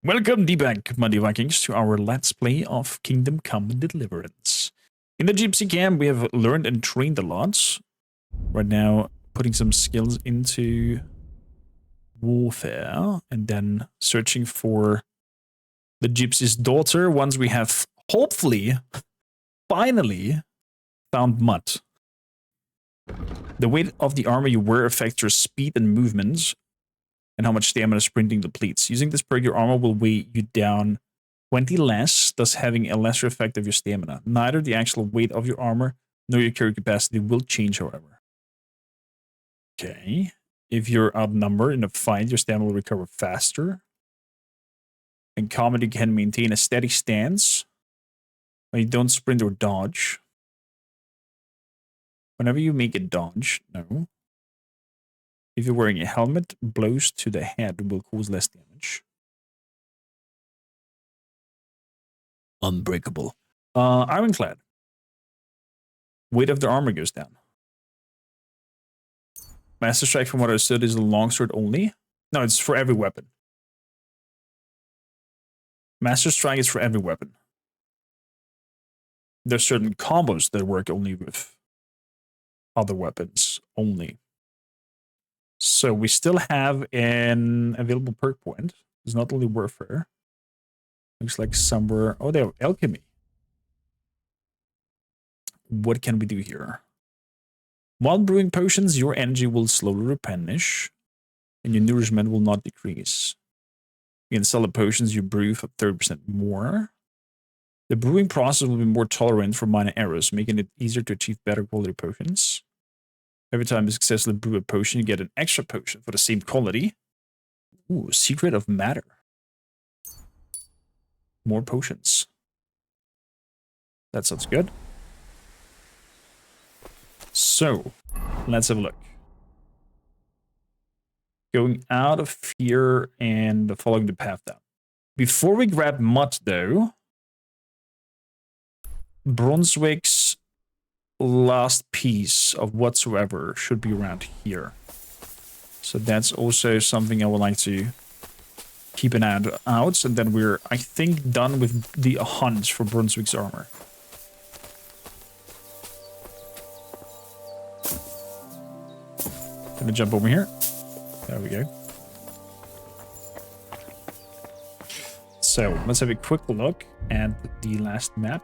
Welcome, Debunk, Monday Vikings, to our Let's Play of Kingdom Come Deliverance. In the Gypsy camp, we have learned and trained a lot. Right now, putting some skills into warfare, and then searching for the Gypsy's daughter once we have, hopefully, finally, found Mutt. The weight of the armor you wear affects your speed and movements, and how much stamina sprinting depletes. Using this perk, your armor will weigh you down 20 less, thus having a lesser effect of your stamina. Neither the actual weight of your armor nor your carry capacity will change, however. Okay. If you're outnumbered in a fight, your stamina will recover faster. In combat, you can maintain a steady stance when you don't sprint or dodge. Whenever you make a dodge, no. If you're wearing a helmet, blows to the head will cause less damage. Unbreakable. Ironclad. Weight of the armor goes down. Master Strike, from what I understood, is a longsword only. No, it's for every weapon. Master Strike is for every weapon. There's certain combos that work only with other weapons only. So we still have an available perk point. It's not only warfare. Looks like somewhere. Oh, they have alchemy. What can we do here? While brewing potions, your energy will slowly replenish, and your nourishment will not decrease. You can sell the potions you brew for 30% more. The brewing process will be more tolerant for minor errors, making it easier to achieve better quality potions. Every time you successfully brew a potion, you get an extra potion for the same quality. Ooh, Secret of Matter. More potions. That sounds good. So, let's have a look. Going out of here and following the path down. Before we grab Mutt, though, Brunswick's last piece of whatsoever should be around here. So that's also something I would like to keep an eye out. And then we're, I think, done with the hunt for Brunswick's armor. Gonna jump over here. There we go. So let's have a quick look at the last map.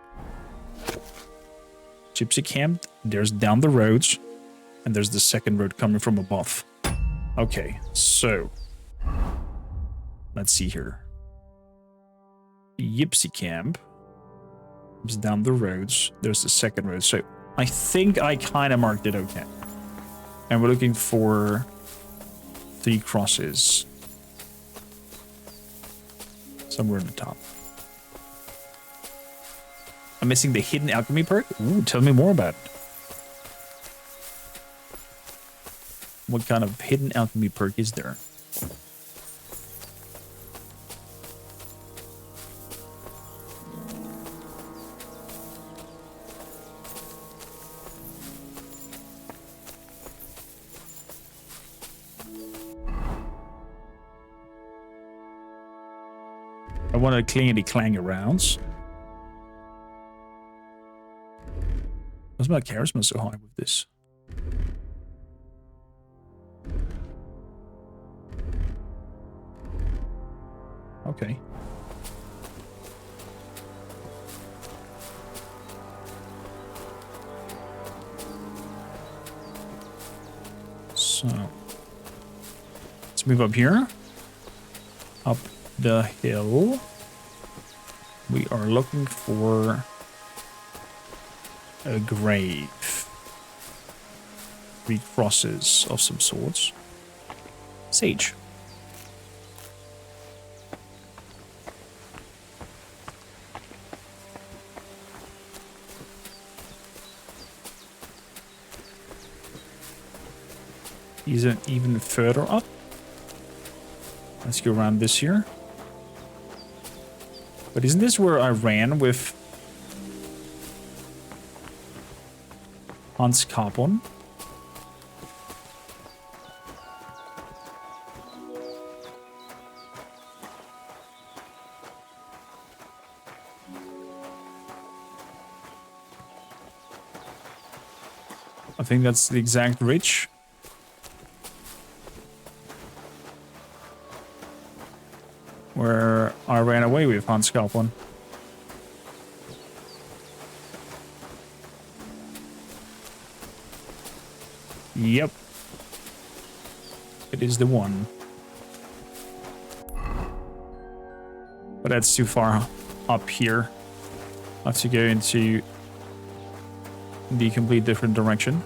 Gypsy camp, there's down the roads, and there's the second road coming from above. Okay, so let's see here. Gypsy camp is down the roads. There's the second road. So I think I kind of marked it okay. And we're looking for 3 crosses somewhere in the top. I'm missing the hidden alchemy perk. Ooh, tell me more about it. What kind of hidden alchemy perk is there? I want to clang around. Why's my charisma so high with this? Okay. So let's move up here. Up the hill. We are looking for a grave. 3 crosses of some sorts. Sage. Even further up. Let's go around this here. But isn't this where I ran with Hans Capon? I think that's the exact ridge. Where I ran away with Hans Scalpon. Yep. It is the one. But that's too far up here. I have to go into the complete different direction.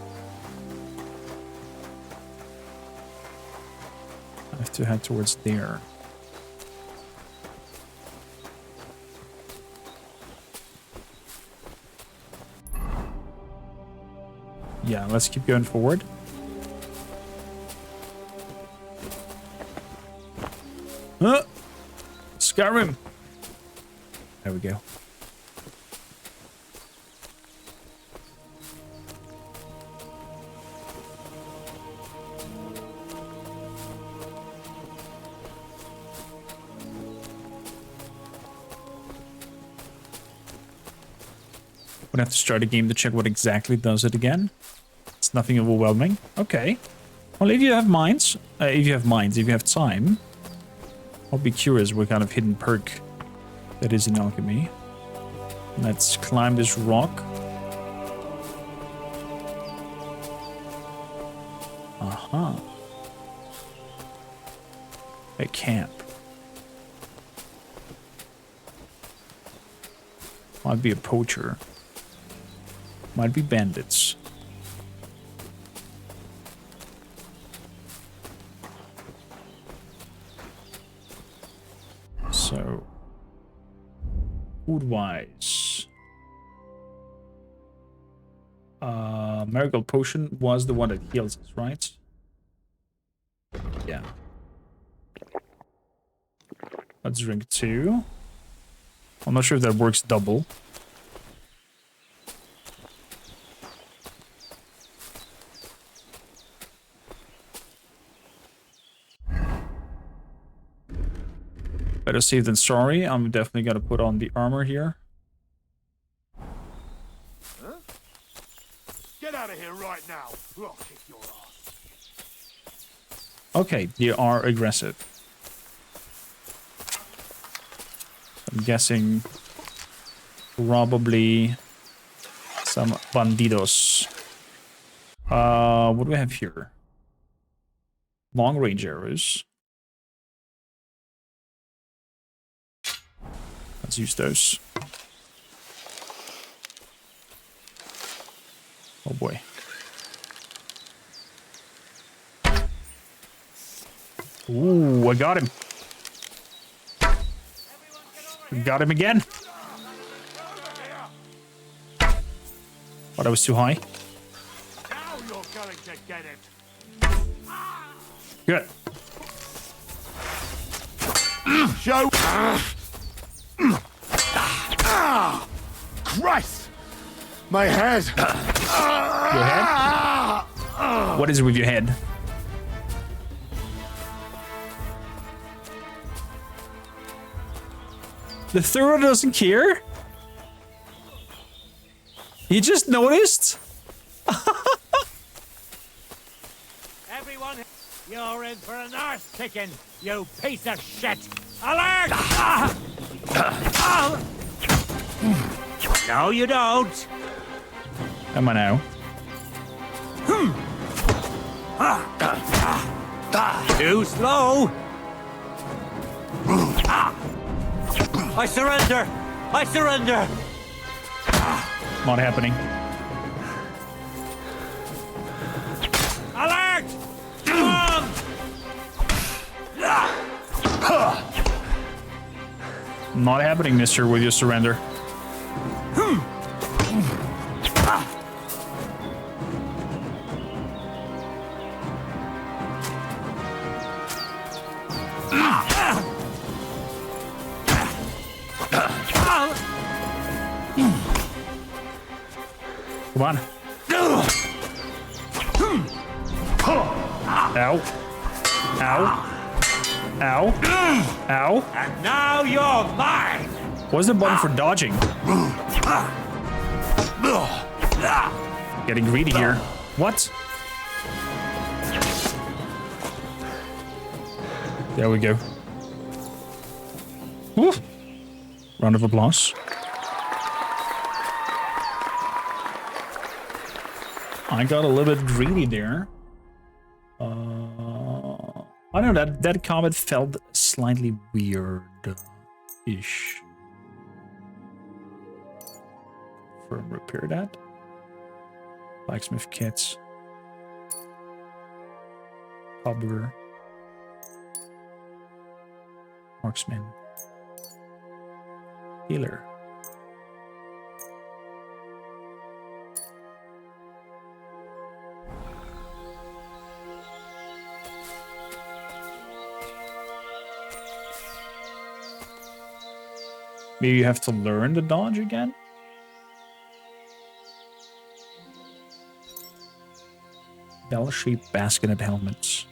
I have to head towards there. Yeah, let's keep going forward. Skyrim! There we go. Would have to start a game to check what exactly does it again. It's nothing overwhelming. Okay. Well, if you have minds, if you have time, I'll be curious what kind of hidden perk that is in alchemy. Let's climb this rock. Uh-huh. A camp. Might be a poacher. Might be bandits. So, food-wise, Marigold Potion was the one that heals us, right? Yeah. Let's drink 2. I'm not sure if that works double. Better safe than sorry. I'm definitely gonna put on the armor here. Huh? Get out of here right now, or I'll kick your ass. Okay, they are aggressive. I'm guessing probably some bandidos. What do we have here? Long range arrows. Let's use those. Oh boy. Ooh, I got him. Got him again. But I was too high. Now you're going to get it. Good. Show. Christ! My head. Your head? What is it with your head? The Thuro doesn't care? He just noticed? Everyone, you're in for an arse kicking, you piece of shit! Alert! No, you don't. Come on now. Too slow. I surrender. I surrender. Not happening. Alert! Not happening, mister, with your surrender. Come on. Ow. Ow. Ow. Ow. And now you're mine. What's the button for dodging? Getting greedy here. What? There we go. Woo. Round of applause. I got a little bit greedy there. I don't know, that combat felt slightly weird-ish. Firm repair that. Blacksmith kits. Cobbler. Marksman. Healer. Maybe you have to learn the dodge again? Bell-shaped basket helmets.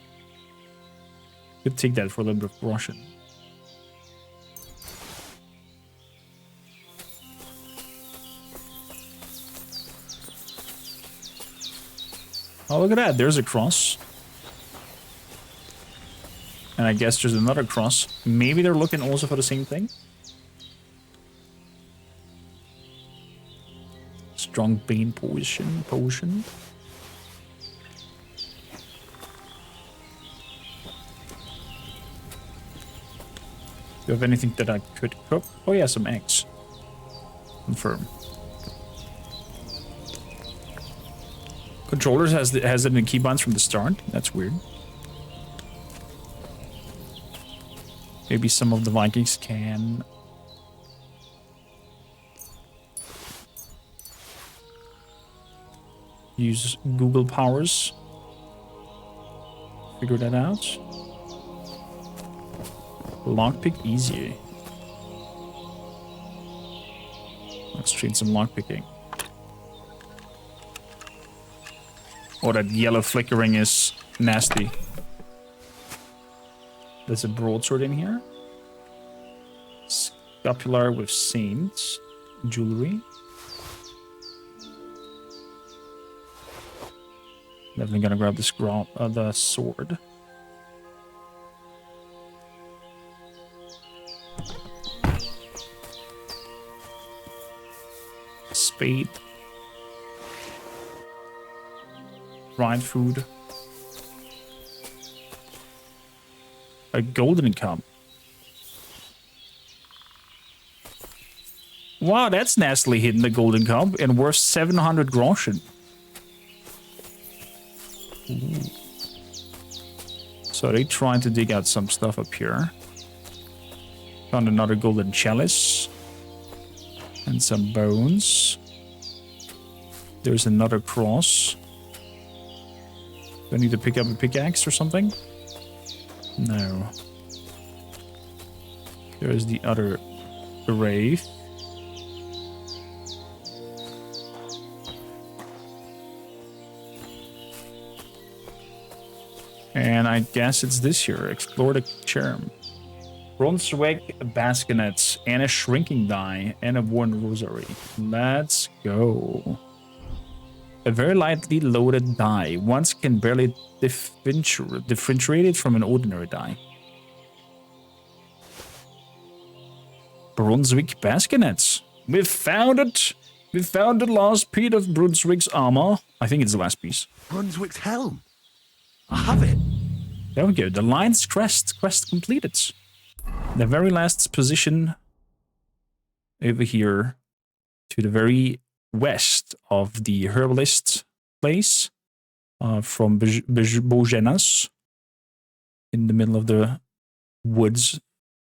Could take that for a little bit of Russian. Oh, look at that. There's a cross. And I guess there's another cross. Maybe they're looking also for the same thing? Strong pain potion. Do you have anything that I could cook? Oh yeah, some eggs. Confirm. Controllers has it in the keybinds from the start. That's weird. Maybe some of the Vikings can use Google powers. Figure that out. Lockpick easy. Let's train some lockpicking. Oh, that yellow flickering is nasty. There's a broadsword in here. Scapular with saints. Jewelry. Definitely gonna grab this the sword. Spade. Fried food. A golden cup. Wow, that's nastily hidden, the golden cup, and worth 700 groschen. Ooh. So they trying to dig out some stuff up here. Found another golden chalice. And some bones. There's another cross. Do I need to pick up a pickaxe or something? No. There's the other wraith. And I guess it's this here. Explore the charm. Brunswick baskinets and a shrinking die and a worn rosary. Let's go. A very lightly loaded die. Once can barely differentiate it from an ordinary die. Brunswick baskinets. We found it. We found the last piece of Brunswick's armor. I think it's the last piece. Brunswick's helm. I have it. There we go. The lion's crest. Quest completed. The very last position over here to the very west of the herbalist place from Bohemia's in the middle of the woods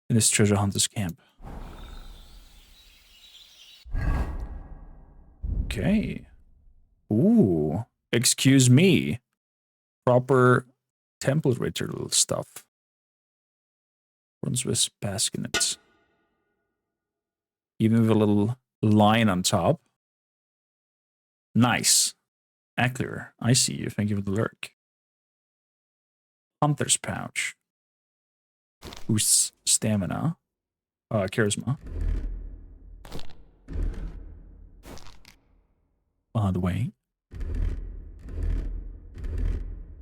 in this treasure hunter's camp. Okay. Ooh. Excuse me. Proper temple ritual stuff. Brunswick baskinets. Even with a little lion on top. Nice. Ackler, I see you. Thank you for the lurk. Hunter's pouch. Boosts stamina. Charisma. By the way.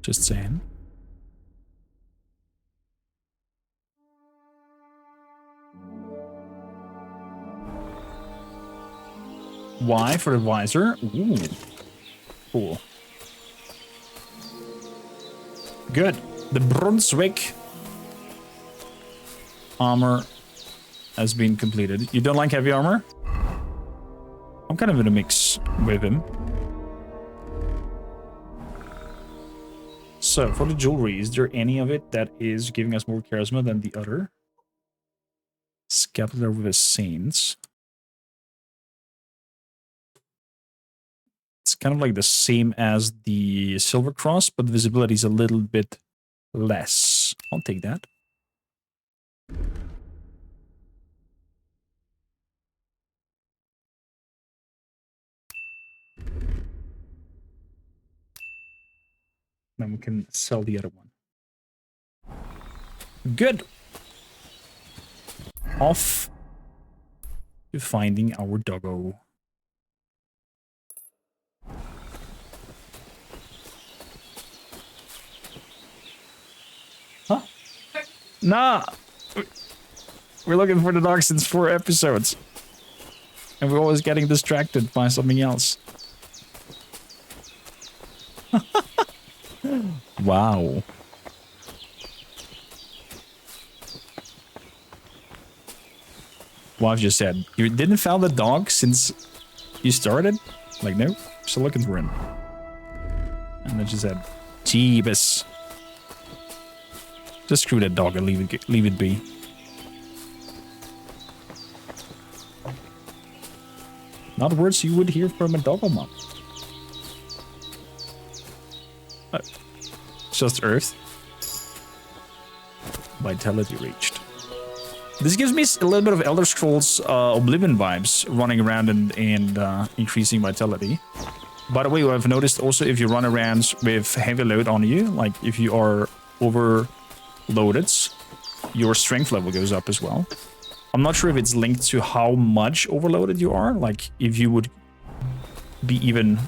Just saying. Y for the visor. Ooh. Cool. Good. The Brunswick armor has been completed. You don't like heavy armor? I'm kind of in a mix with him. So, for the jewelry, is there any of it that is giving us more charisma than the other? Scapular with a saints. It's kind of like the same as the silver cross, but visibility is a little bit less. I'll take that. Then we can sell the other one. Good. Off to finding our doggo. Huh? Nah. We're looking for the dog since 4 episodes. And we're always getting distracted by something else. Wow. Wife just said, you didn't found the dog since you started? Like, no, still looking for him. And then she said, Jeebus. Just screw that dog and leave it be. Not words you would hear from a doggo mom. Just Earth. Vitality reached. This gives me a little bit of Elder Scrolls Oblivion vibes, running around and increasing vitality. By the way, I've noticed also if you run around with heavy load on you, like if you are overloaded, your strength level goes up as well. I'm not sure if it's linked to how much overloaded you are, like if you would be even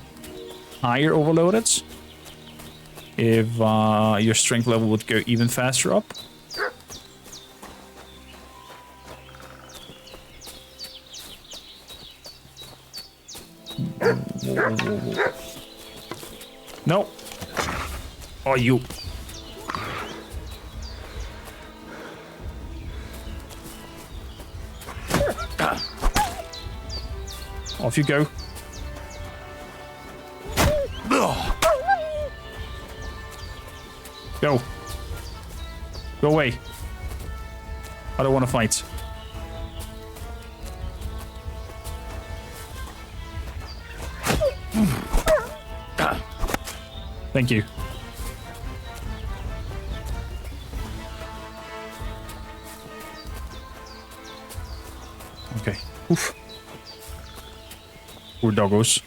higher overloaded, if your strength level would go even faster up. No. Oh, you. Off you go. Go. Go away. I don't want to fight. Thank you. Okay. Oof. Poor doggos.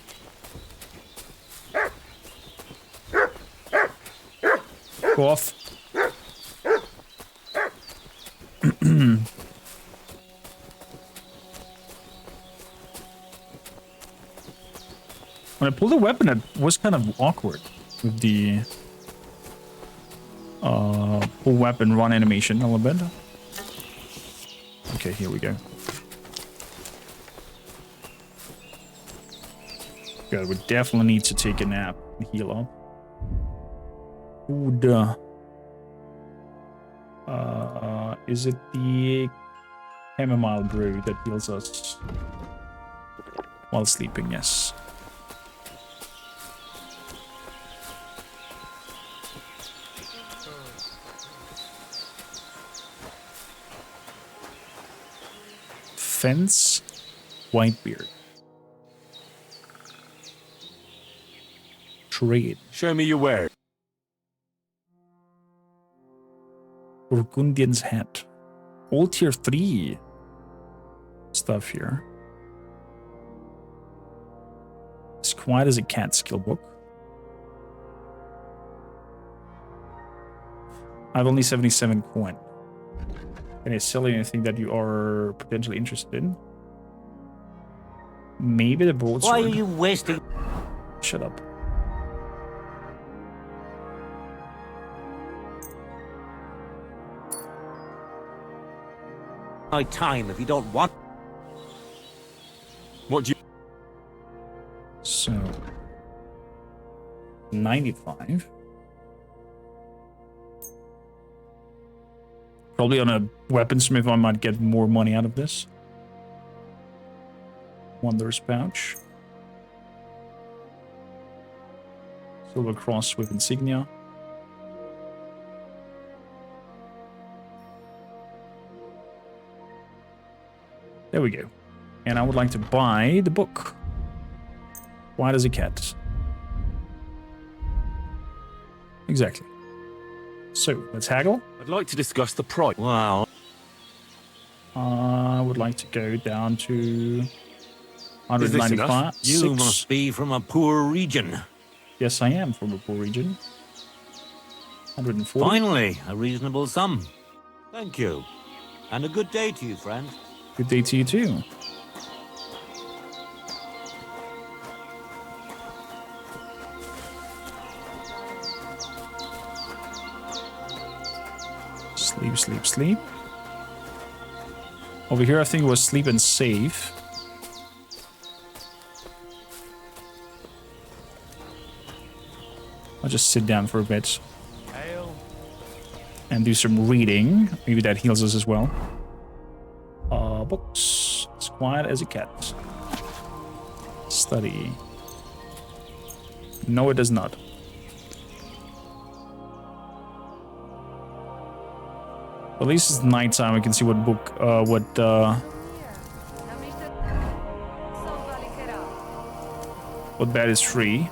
Go off. When I pulled the weapon, it was kind of awkward with the pull weapon run animation a little bit. Okay, here we go. Good, we definitely need to take a nap and heal up. Ooh, duh. Is it the chamomile brew that heals us while sleeping? Yes. Fence, Whitebeard. Trade. Show me your wares. Burgundian's hat. All tier 3 stuff here. As quiet as a cat skill book. I have only 77 coin. Can I sell you anything that you are potentially interested in? Maybe the broadsword. Why are you wasting? Shut up. My time if you don't want. What do you... So 95. Probably on a weaponsmith I might get more money out of this. Wanderer's pouch. Silver cross with insignia. There we go. And I would like to buy the book. White as a cat. Exactly. So, let's haggle. I'd like to discuss the price. Wow. I would like to go down to Is this 195. enough? You Six. must be from a poor region. Yes, I am from a poor region. 140. Finally, a reasonable sum. Thank you. And a good day to you, friend. Good day to you too. Sleep, sleep, sleep. Over here I think it was sleep and save. I'll just sit down for a bit and do some reading. Maybe that heals us as well. Books. It's quiet as a cat. Study. No, it does not. At least it's nighttime. I can see what book, what bed is free.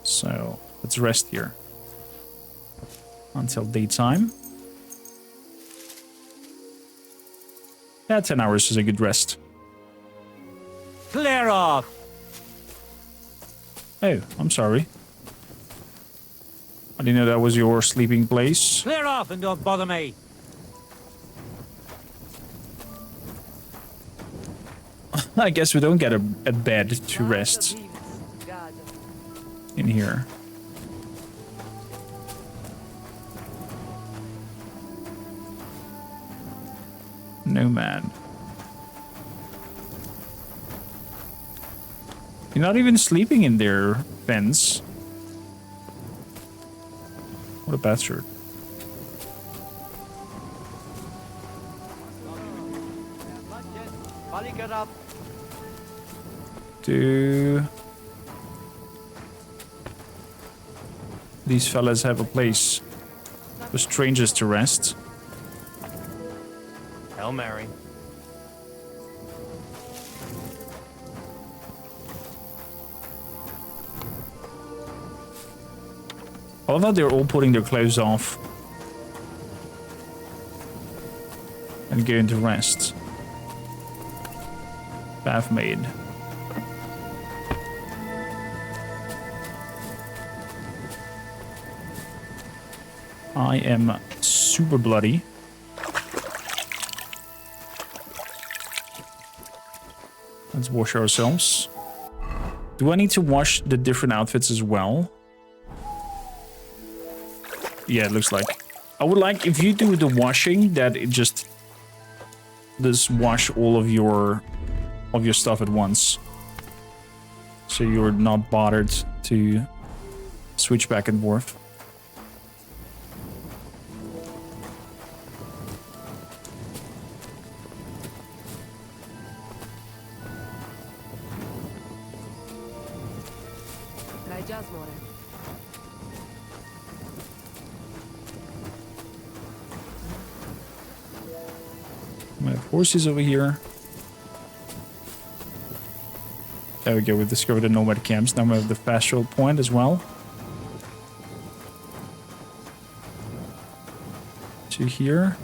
So let's rest here until daytime. Yeah, 10 hours is a good rest. Clear off! Oh, I'm sorry. I didn't know that was your sleeping place. Clear off and don't bother me. I guess we don't get a bed to rest in here. No, man. You're not even sleeping in their fence. What a bastard. Do these fellas have a place for strangers to rest? Hail Mary. I love how they're all putting their clothes off and going to rest. Bath maid. I am super bloody. Let's wash ourselves. Do I need to wash the different outfits as well? Yeah, it looks like. I would like, if you do the washing, that it just wash all of your stuff at once. So you're not bothered to switch back and forth. We have horses over here. There we go, we've discovered the nomad camps. Now we have the fast travel point as well. To here.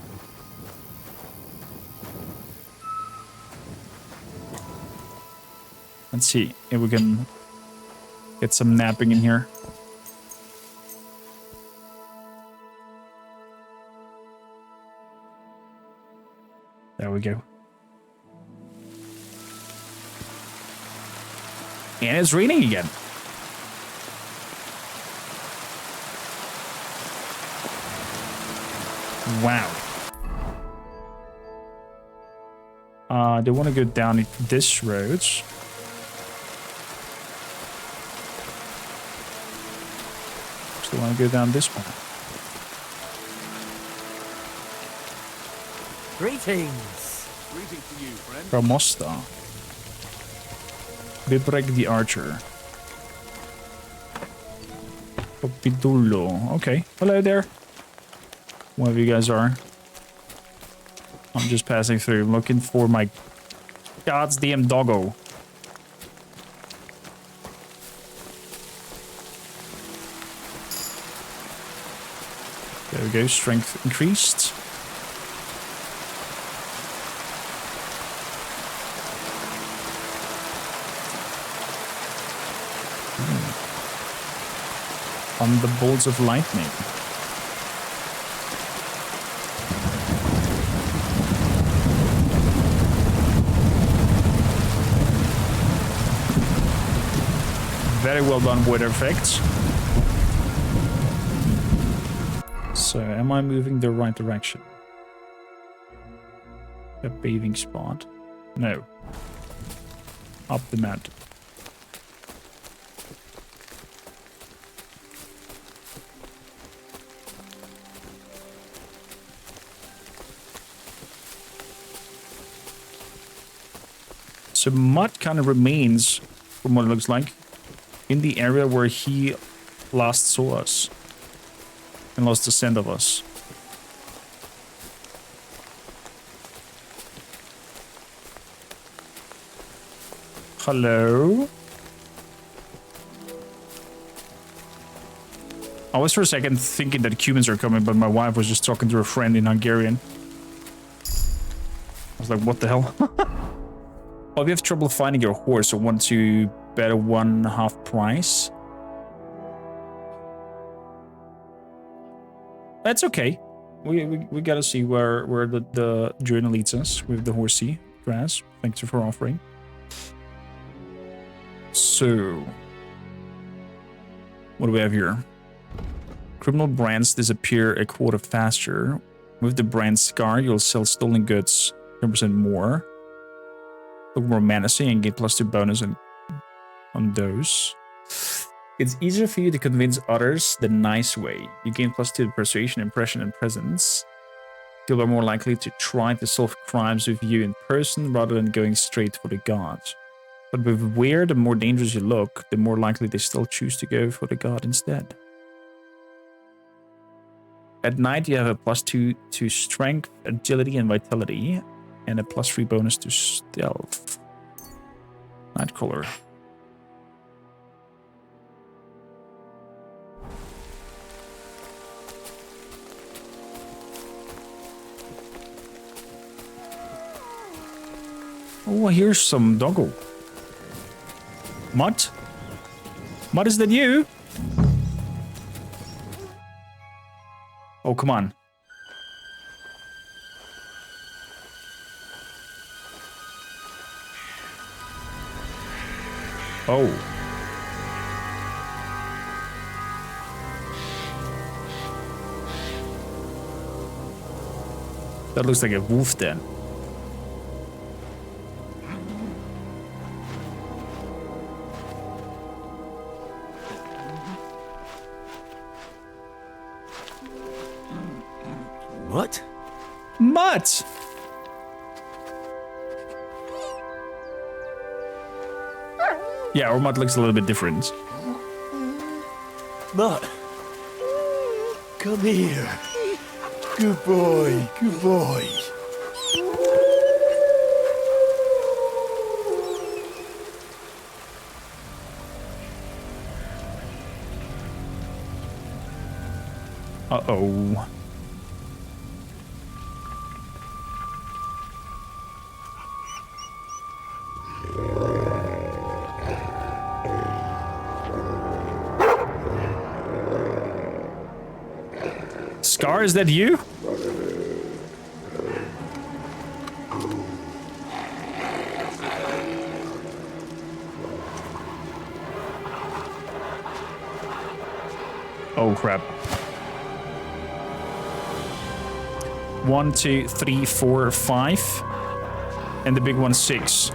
Let's see if we can get some napping in here. There we go. And it's raining again. Wow. They want to go down this road. Still want to go down this one. Greetings. Greetings to you, friend. Ramosta. Bibrek the Archer. Popidullo. Okay. Hello there. Whoever you guys are. I'm just passing through, looking for my goddamn doggo. There we go, strength increased. On the bolts of lightning. Very well done weather effects. So, am I moving the right direction? A paving spot? No. Up the mountain. So Mutt kind of remains, from what it looks like, in the area where he last saw us and lost the scent of us. Hello? I was for a second thinking that Cumans are coming, but my wife was just talking to her friend in Hungarian. I was like, what the hell? Oh, if you have trouble finding your horse or want to bet a 1/2 price, that's okay. We gotta see where the journey leads us with the horsey grass. Thank you for offering. So, what do we have here? Criminal brands disappear a quarter faster. With the brand scar, you'll sell stolen goods 10% more. Look more menacing and get +2 bonus on those. It's easier for you to convince others the nice way. You gain +2 to persuasion, impression, and presence. People are more likely to try to solve crimes with you in person rather than going straight for the god. But with weird, the more dangerous you look, the more likely they still choose to go for the god instead. At night, you have a +2 to strength, agility, and vitality, and a +3 bonus to stealth. Nightcrawler. Oh, here's some doggo. Mutt? Mutt, is that you? Oh, come on. Oh. That looks like a wolf then. What? Mutt! Yeah, our Mutt looks a little bit different. Mutt, come here. Good boy, good boy. Uh-oh. Scar, is that you? Oh, crap. 1, 2, 3, 4, 5. And the big one 6.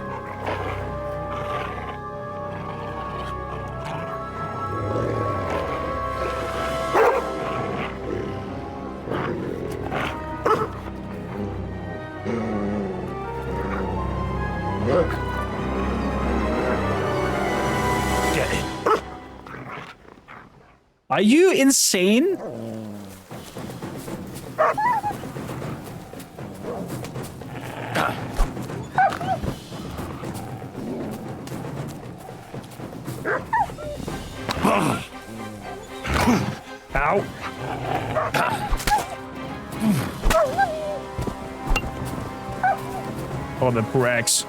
Get in. Are you insane? Ow. Oh, the poor axe.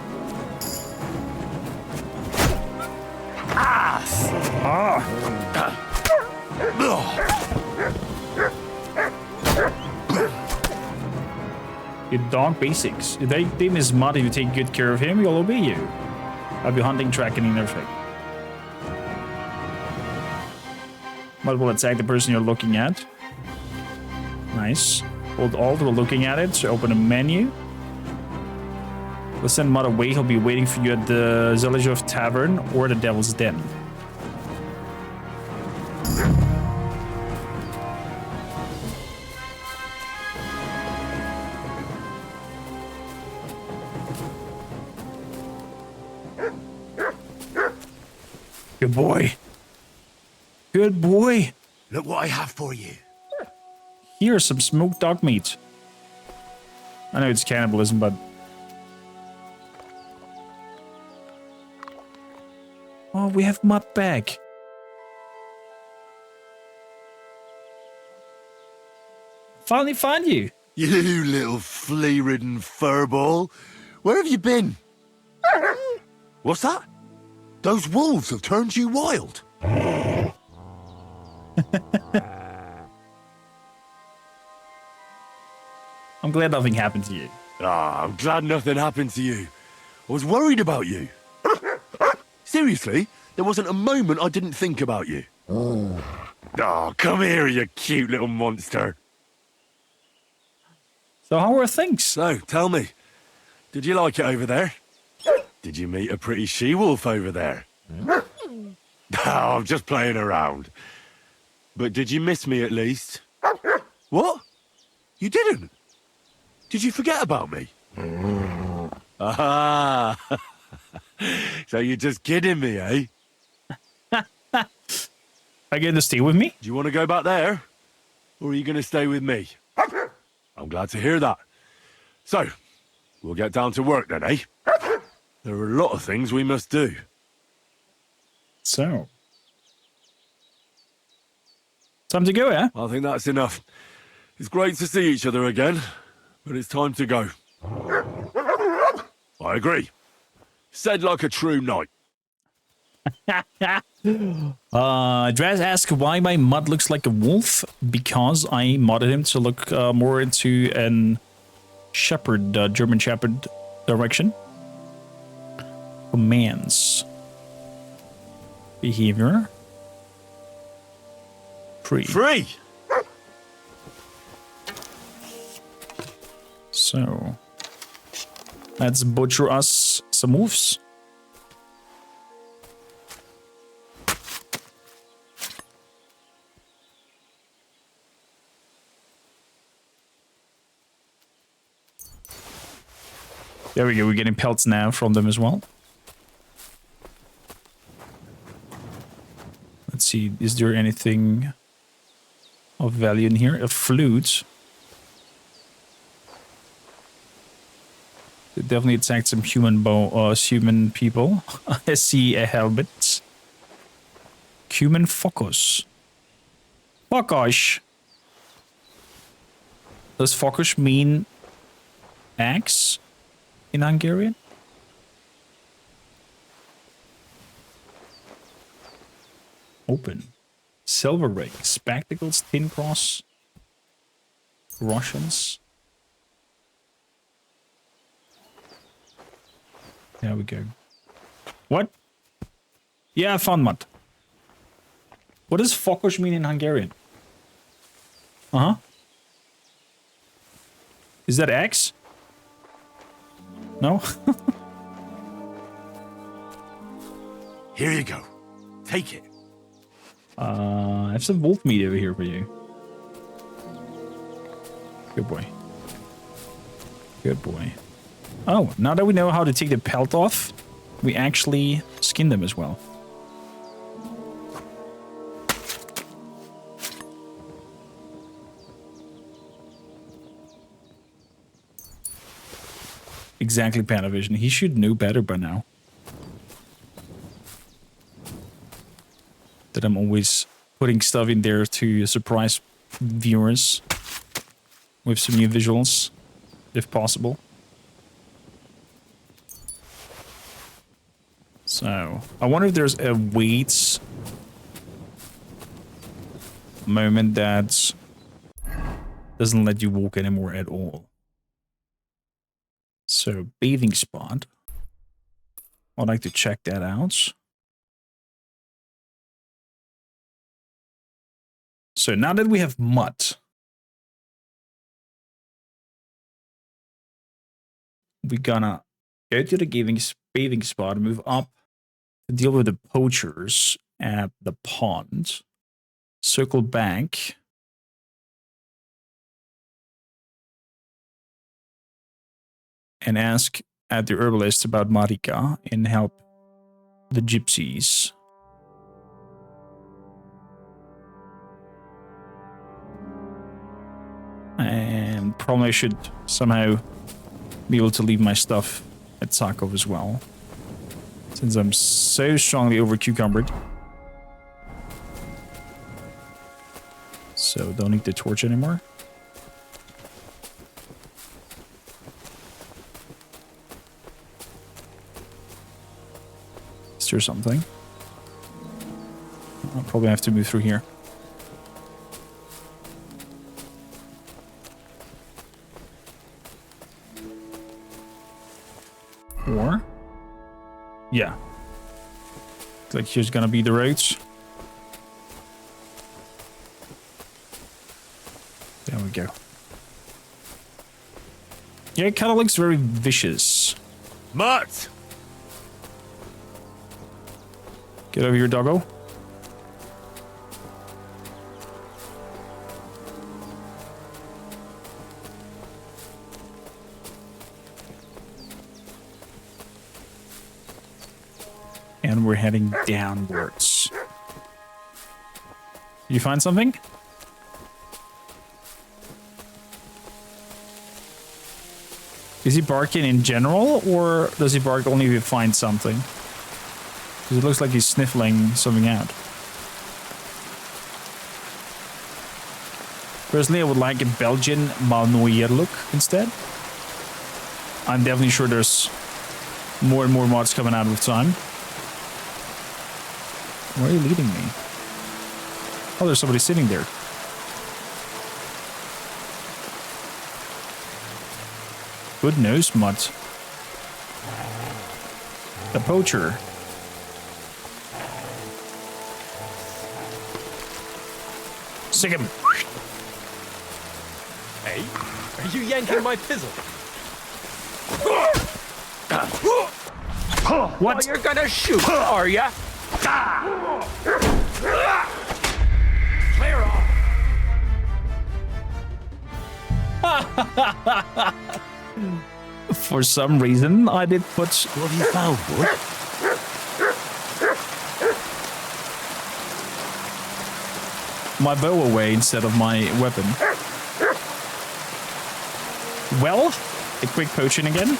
Your dog basics. If they name is Mutt, if you take good care of him, he'll obey you. I'll be hunting, tracking, and everything. Mutt will attack the person you're looking at. Nice. Hold Alt while looking at it to open a menu. We'll send Mutt away. He'll be waiting for you at the Zelazhov Tavern or the Devil's Den. Good boy. Good boy. Look what I have for you. Here's some smoked dog meat. I know it's cannibalism, but... Oh, we have Mutt back. Finally found you. You little flea-ridden furball. Where have you been? What's that? Those wolves have turned you wild. I'm glad nothing happened to you. Ah, I'm glad nothing happened to you. I was worried about you. Seriously, there wasn't a moment I didn't think about you. Oh, come here, you cute little monster. So how are things? So, tell me, did you like it over there? Did you meet a pretty she-wolf over there? Oh, I'm just playing around. But did you miss me at least? What? You didn't? Did you forget about me? Ah, so you're just kidding me, eh? Are you going to stay with me? Do you want to go back there? Or are you going to stay with me? I'm glad to hear that. So, we'll get down to work then, eh? There are a lot of things we must do. So. Time to go, yeah? I think that's enough. It's great to see each other again, but it's time to go. I agree. Said like a true knight. Draz asks why my Mutt looks like a wolf. Because I modded him to look more into an shepherd, German shepherd direction. Commands. Behavior. Free. Free! So. Let's butcher us some moves. There we go, we're getting pelts now from them as well. Let's see, is there anything of value in here? A flute. It definitely attacked some human people. I see a helmet. Cuman focus. Focus. Does focus mean axe in Hungarian? Open. Silver ring. Spectacles. Tin cross. Russians. There we go. What? Yeah, I found Mutt. What does focus mean in Hungarian? Uh-huh. Is that X? No? Here you go. Take it. I have some wolf meat over here for you. Good boy. Good boy. Oh, now that we know how to take the pelt off, we actually skin them as well. Exactly, Panavision. He should know better by now. That I'm always putting stuff in there to surprise viewers with some new visuals, if possible. So, I wonder if there's a wait moment that doesn't let you walk anymore at all. So, bathing spot. I'd like to check that out. So now that we have Mutt, we're gonna go to the bathing spot, move up to deal with the poachers at the pond, circle back, and ask at the herbalist about Marika and help the gypsies. And probably I should somehow be able to leave my stuff at Sakov as well, since I'm so strongly over cucumbered. So don't need the torch anymore. Is there something? I'll probably have to move through here. Or, yeah, looks like here's gonna be the roads. There we go. Yeah, it kind of looks very vicious. Mutt! Get over here, doggo. And we're heading downwards. You find something? Is he barking in general, or does he bark only if you find something? Because it looks like he's sniffling something out. Personally, I would like a Belgian Malnoyer look instead. I'm definitely sure there's more and more mods coming out with time. Where are you leading me? Oh, there's somebody sitting there. Good news, Mutt. The Poacher. Sick him. Hey, are you yanking my pizzle? What? Oh, you're gonna shoot, are ya? Clear off. For some reason, I did put What have you found, boy? my bow away instead of my weapon. Well, a quick potion again.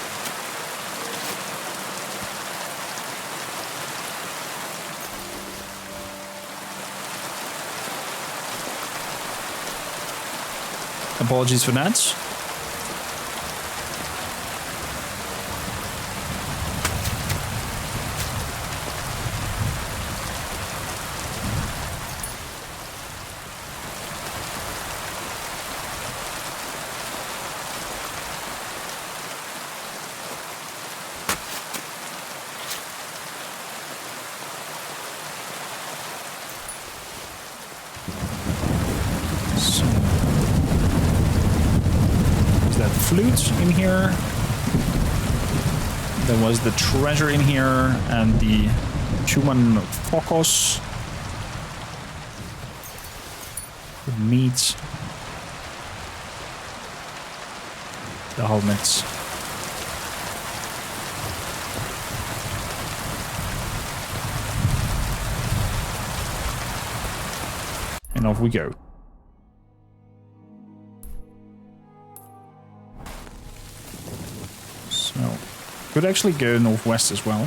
Apologies for that. flute in here. There was the treasure in here and the Cuman focus. The meat. The helmets. And off we go. So, could actually go northwest as well.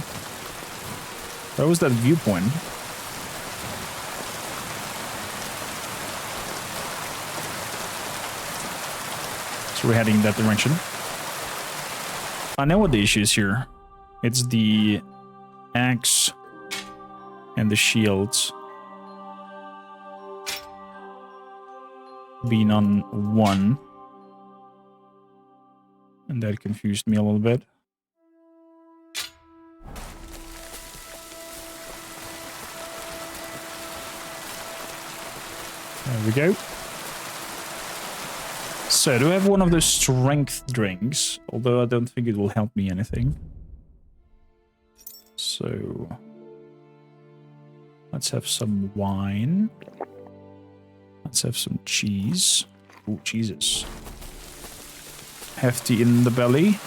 Where was that viewpoint? So we're heading in that direction. I know what the issue is here. It's the axe and the shields being on one. And that confused me a little bit. There we go. So, do I have one of those strength drinks? Although I don't think it will help me anything. So, let's have some wine. Let's have some cheese. Oh, Jesus. Hefty in the belly.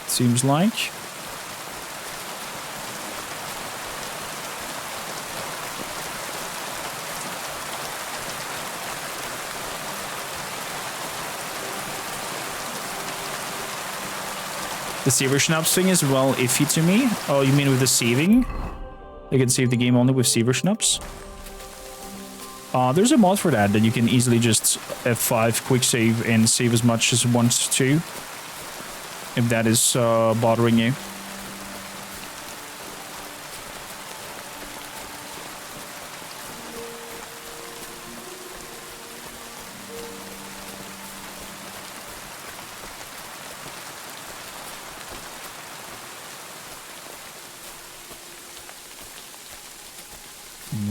Seems like. The saver schnapps thing is well iffy to me. Oh, you mean with the saving? You can save the game only with saver schnapps? There's a mod for that you can easily just F5 quick save and save as much as wants to. If that is bothering you.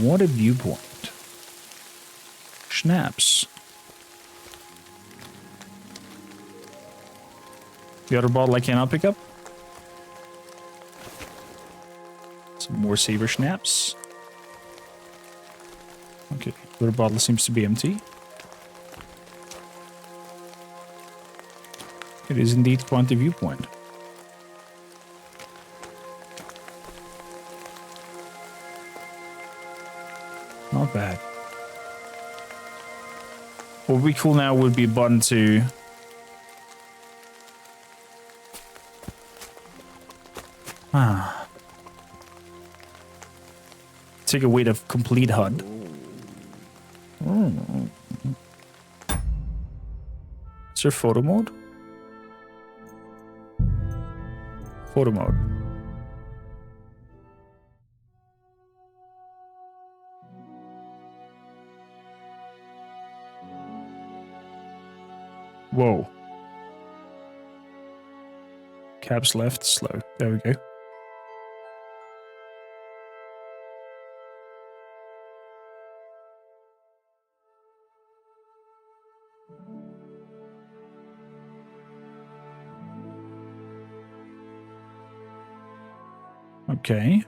What a viewpoint. Schnapps. The other bottle I cannot pick up. Some more saber schnapps. Okay, the other bottle seems to be empty. It is indeed quite a viewpoint. Not bad. What would be cool now would be a button to take away the complete HUD. Is there photo mode? Photo mode. Whoa. Caps left, slow. There we go. Okay.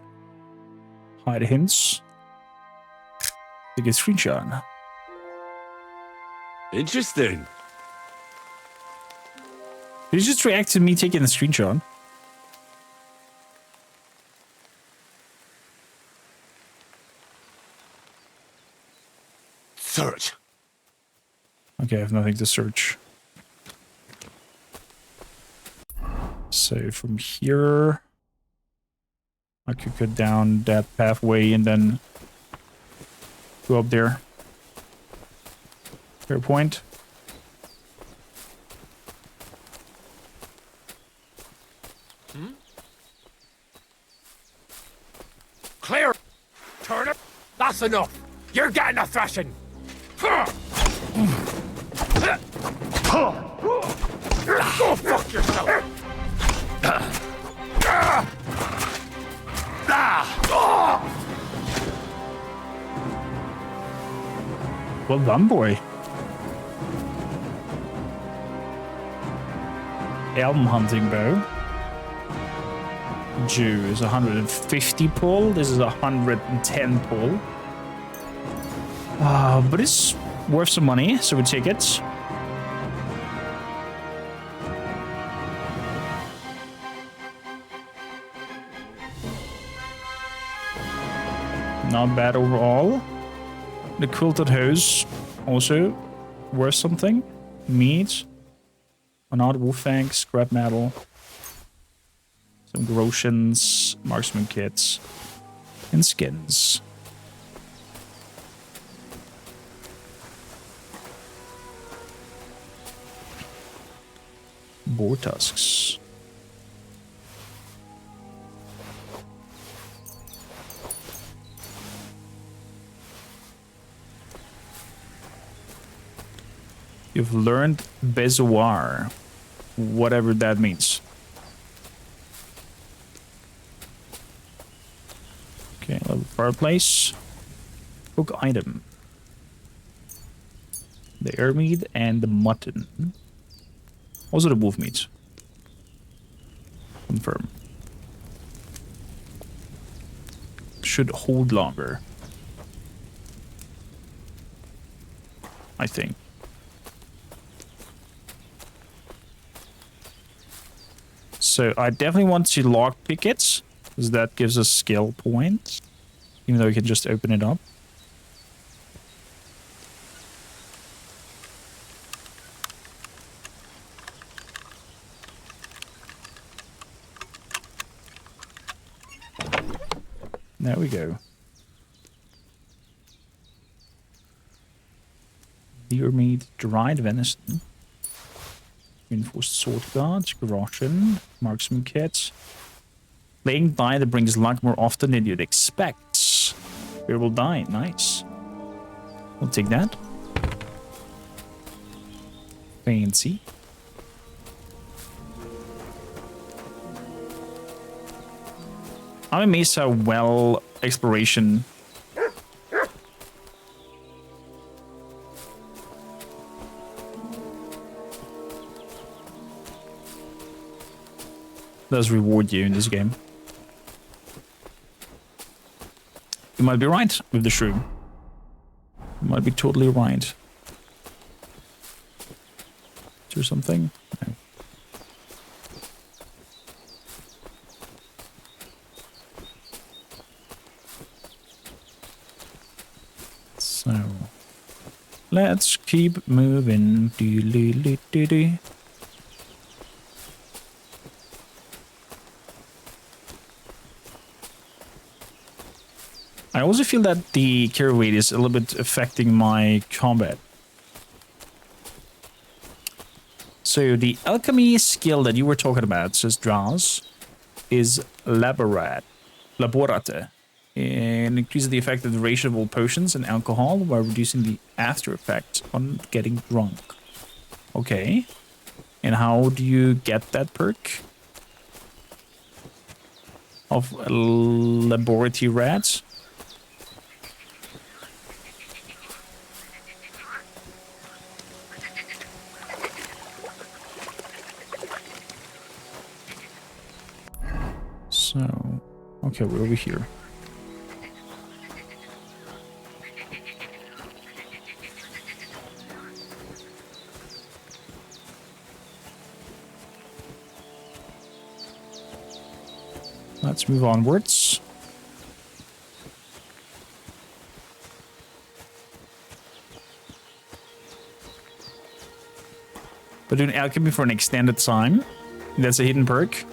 Hide hints. Take a screenshot. Interesting. Did you just react to me taking a screenshot? Search. Okay, I have nothing to search. So from here, I could go down that pathway and then go up there. Fair point. Clear! Turner! That's enough! You're getting a thrashing! Go fuck yourself! Well done, boy. elm hunting bow. Jew is 150 pull. This is 110 pull. But it's worth some money, so we take it. Not bad overall. The quilted hose also worth something. Meat. Another wolf fang, scrap metal. Some grotions, marksman kits, and skins. Boar tusks. You've learned Bezoar, whatever that means. Okay, level fireplace. Cook item. The air meat and the mutton. Also the wolf meat. Confirm. Should hold longer. I think. So I definitely want to lockpick it, because that gives us skill points. Even though we can just open it up. There we go. Deer meat, dried venison. Reinforced sword guards, Groshen, marksman kits. Playing die that brings luck more often than you'd expect. Fear will die, nice. We'll take that. Fancy. I'm amazed how well exploration does reward you in this game. You might be right with the shroom. You might be totally right. Is there something? No. So let's keep moving. Doo-doo-doo-doo-doo. I also feel that the carry weight is a little bit affecting my combat. So the alchemy skill that you were talking about, says Draws, is Laborate. And increases the effective duration of all potions and alcohol while reducing the after effect on getting drunk. Okay. And how do you get that perk? Of Laboratory Rats? So, okay, we're over here. Let's move onwards. We're doing alchemy for an extended time. That's a hidden perk.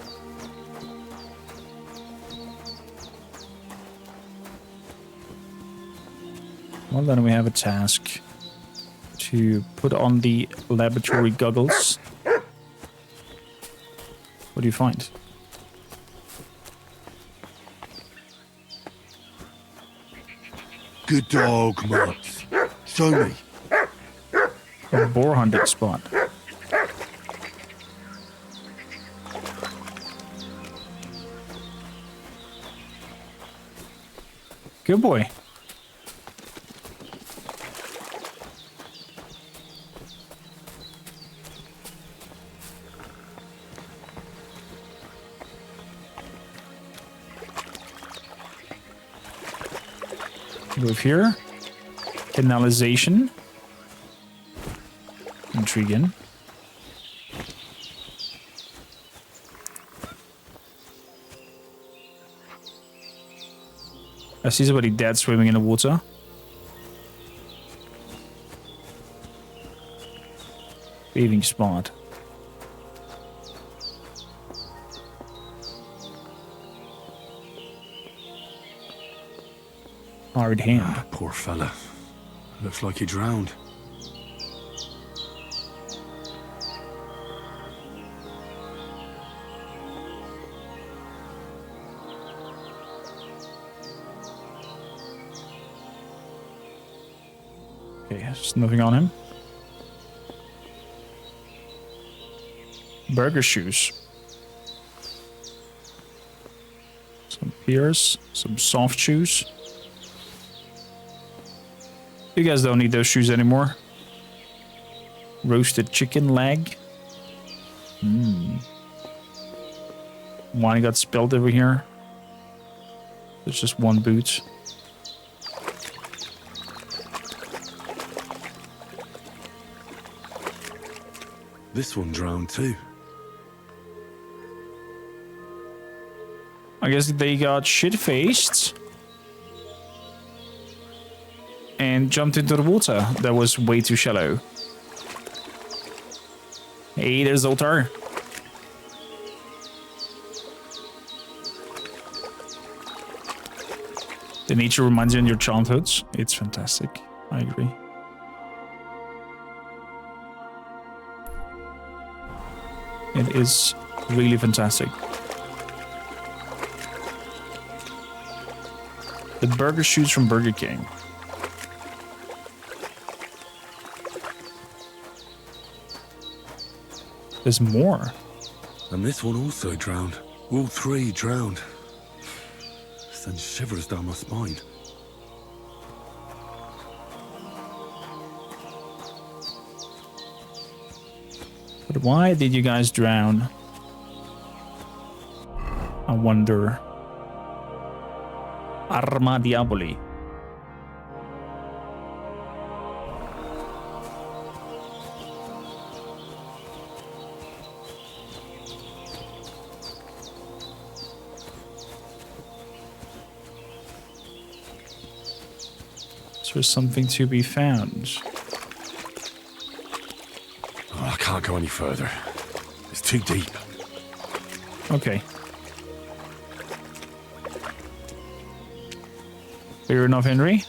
Well, then we have a task to put on the laboratory goggles. What do you find? Good dog, Mutt. Show me. A boar hunting spot. Good boy. Move here. Canalization. Intriguing. I see somebody dead swimming in the water. Bathing spot. Hard hand. Ah, poor fella. Looks like he drowned. Okay, there's nothing on him. Burger shoes. Some peers, some soft shoes. You guys don't need those shoes anymore. Roasted chicken leg. Wine got spilled over here. There's just one boot. This one drowned too. I guess they got shit-faced and jumped into the water that was way too shallow. Hey, there's Zoltar. The nature reminds you of your childhoods. It's fantastic. I agree. It is really fantastic. The burger shoes from Burger King. There's more. And this one also drowned. All three drowned. Sends shivers down my spine. But why did you guys drown? I wonder. Arma Diaboli. Is there something to be found? Oh, I can't go any further. It's too deep. Okay. Fair enough, Henry.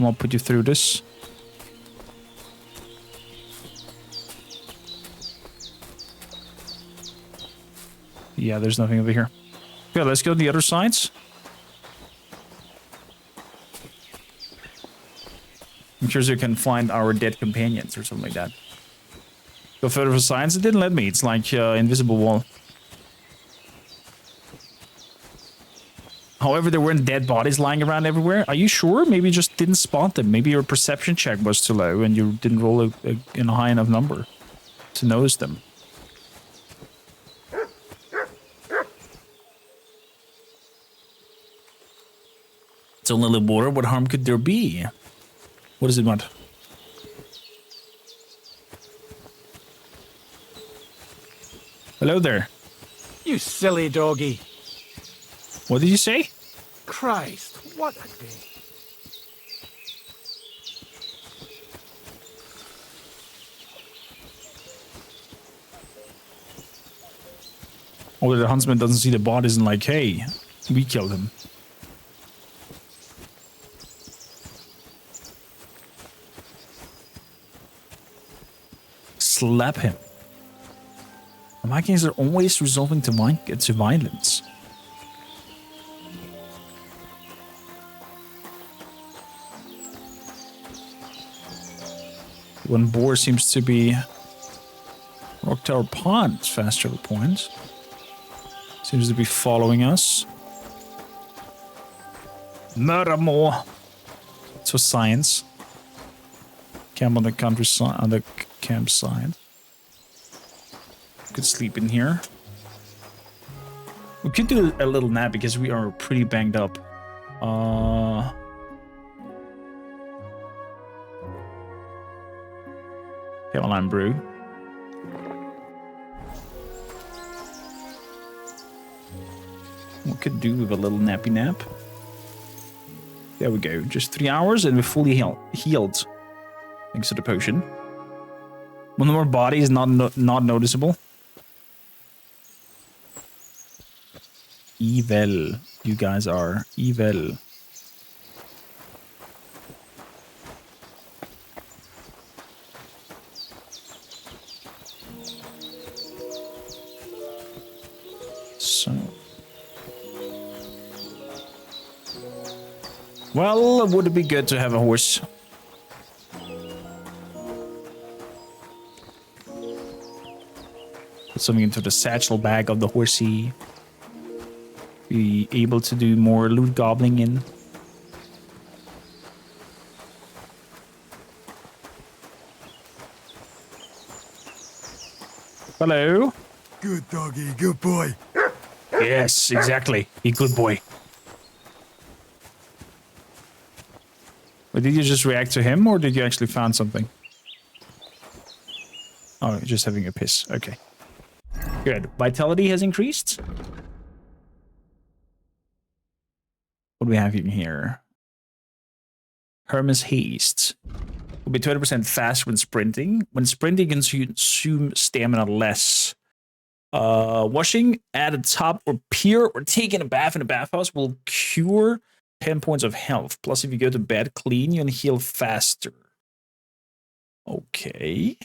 I'll put you through this. Yeah, there's nothing over here. Okay, let's go to the other sides. I'm sure you can find our dead companions or something like that. Go further for science. It didn't let me. It's like invisible wall. However, there weren't dead bodies lying around everywhere. Are you sure? Maybe you just didn't spot them. Maybe your perception check was too low and you didn't roll in a high enough number to notice them. It's only the water. What harm could there be? What does it want? Hello there. You silly doggy. What did you say? Christ, what a day. Or the huntsman doesn't see the bodies and like, hey, we killed him. Slap him. The Vikings are always resolving to violence. One boar seems to be Rock Tower Pond, fast travel point. Seems to be following us. Murder more. So science. Camp on the countryside, on the campsite. Could sleep in here. We could do a little nap because we are pretty banged up. Caroline brew. We could do with a little nappy nap. There we go. Just 3 hours and we're fully healed. Thanks to the potion. One more body is not noticeable. Evil. You guys are evil. So. Well, would it be good to have a horse? Put something into the satchel bag of the horsey. Be able to do more loot gobbling in. Hello. Good doggy, good boy. Yes, exactly. Be good boy. But did you just react to him, or did you actually find something? Oh, just having a piss. Okay. Good. Vitality has increased. What do we have in here? Hermes Haste. Will be 20% faster when sprinting. When sprinting, you can consume stamina less. Washing at a top or pier or taking a bath in a bathhouse will cure 10 points of health. Plus, if you go to bed clean, you can heal faster. Okay.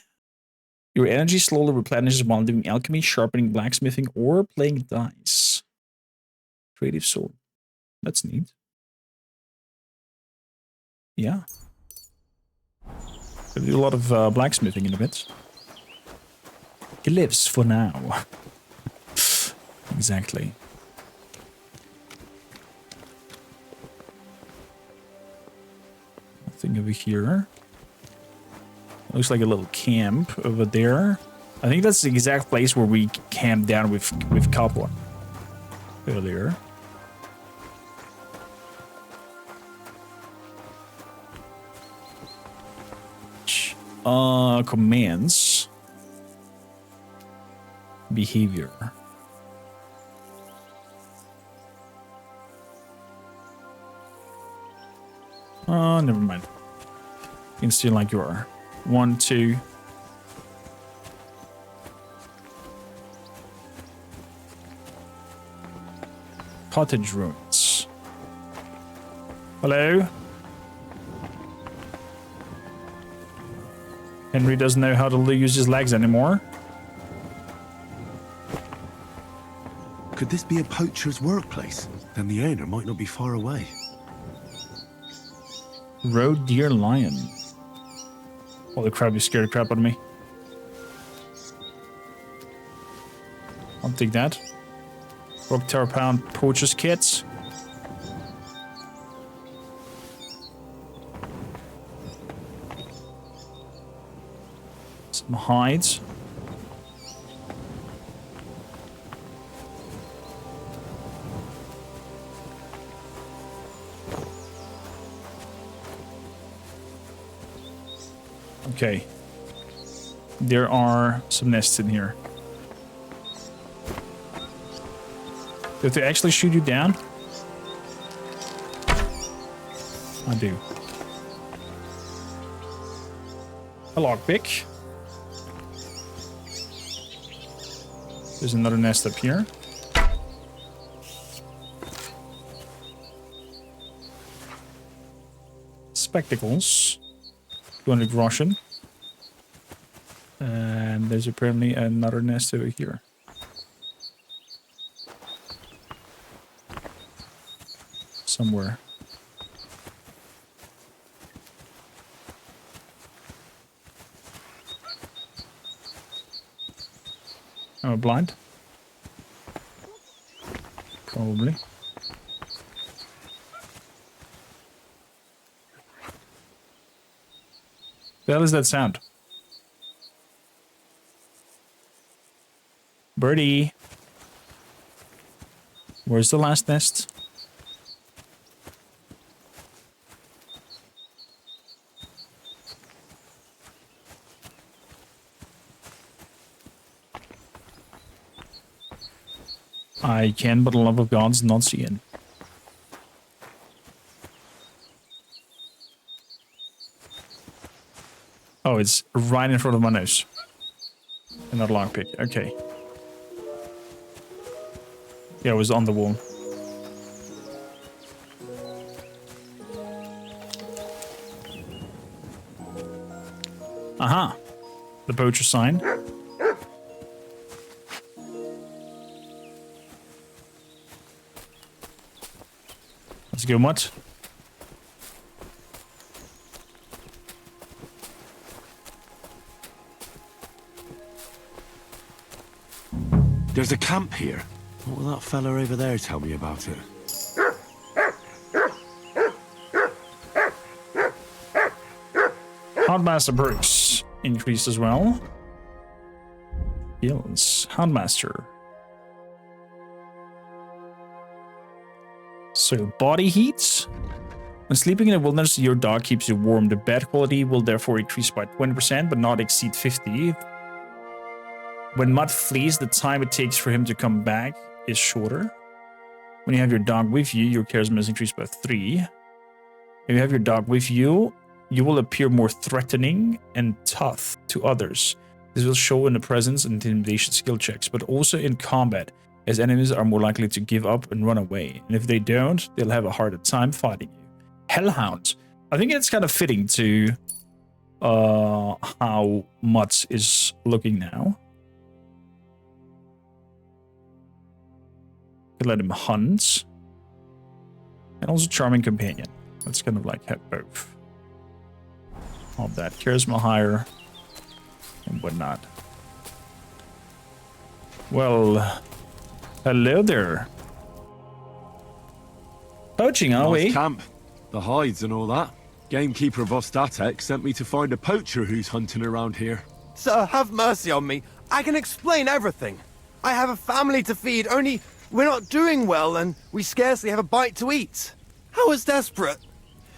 Your energy slowly replenishes while doing alchemy, sharpening, blacksmithing, or playing dice. Creative sword. That's neat. Yeah. Gonna do a lot of blacksmithing in a bit. He lives for now. Exactly. Nothing over here. Looks like a little camp over there. I think that's the exact place where we camped down with Copper earlier. Commands. Behavior. Never mind. You can steal like you are. 1, 2. Cottage ruins. Hello? Henry doesn't know how to use his legs anymore. Could this be a poacher's workplace? Then the owner might not be far away. Road deer lion. Holy crap, you scared the crap out of me. I'll take that. Rock Tower Pound Poacher's kits. Some hides. Okay. There are some nests in here. Do they actually shoot you down? I do. A lockpick. There's another nest up here. Spectacles. 200 groschen. And there's apparently another nest over here. Somewhere. Am I blind? Probably. The hell is that sound? Birdie. Where's the last nest? I can, but the love of God's not seeing. Oh, it's right in front of my nose. Another lockpick. Okay. Yeah, it was on the wall. Aha. The poacher sign. Let's go, Mutt. There's a camp here. What will that fella over there tell me about it? Houndmaster perks increased as well. Skills. Houndmaster. So, body heat. When sleeping in the wilderness, your dog keeps you warm. The bed quality will therefore increase by 20%, but not exceed 50. When Mutt flees, the time it takes for him to come back is shorter. When you have your dog with you, your charisma is increased by 3. If you have your dog with you, you will appear more threatening and tough to others. This will show in the presence and intimidation skill checks, but also in combat, as enemies are more likely to give up and run away. And if they don't, they'll have a harder time fighting you. Hellhound. I think it's kind of fitting to how Mutt is looking now. Could let him hunt. And also charming companion. Let's kind of like have both. All that. Charisma higher. And whatnot. Well, hello there. Poaching, are we? Nice camp. The hides and all that. Gamekeeper Vostatek sent me to find a poacher who's hunting around here. Sir, have mercy on me. I can explain everything. I have a family to feed, only we're not doing well and we scarcely have a bite to eat. I was desperate.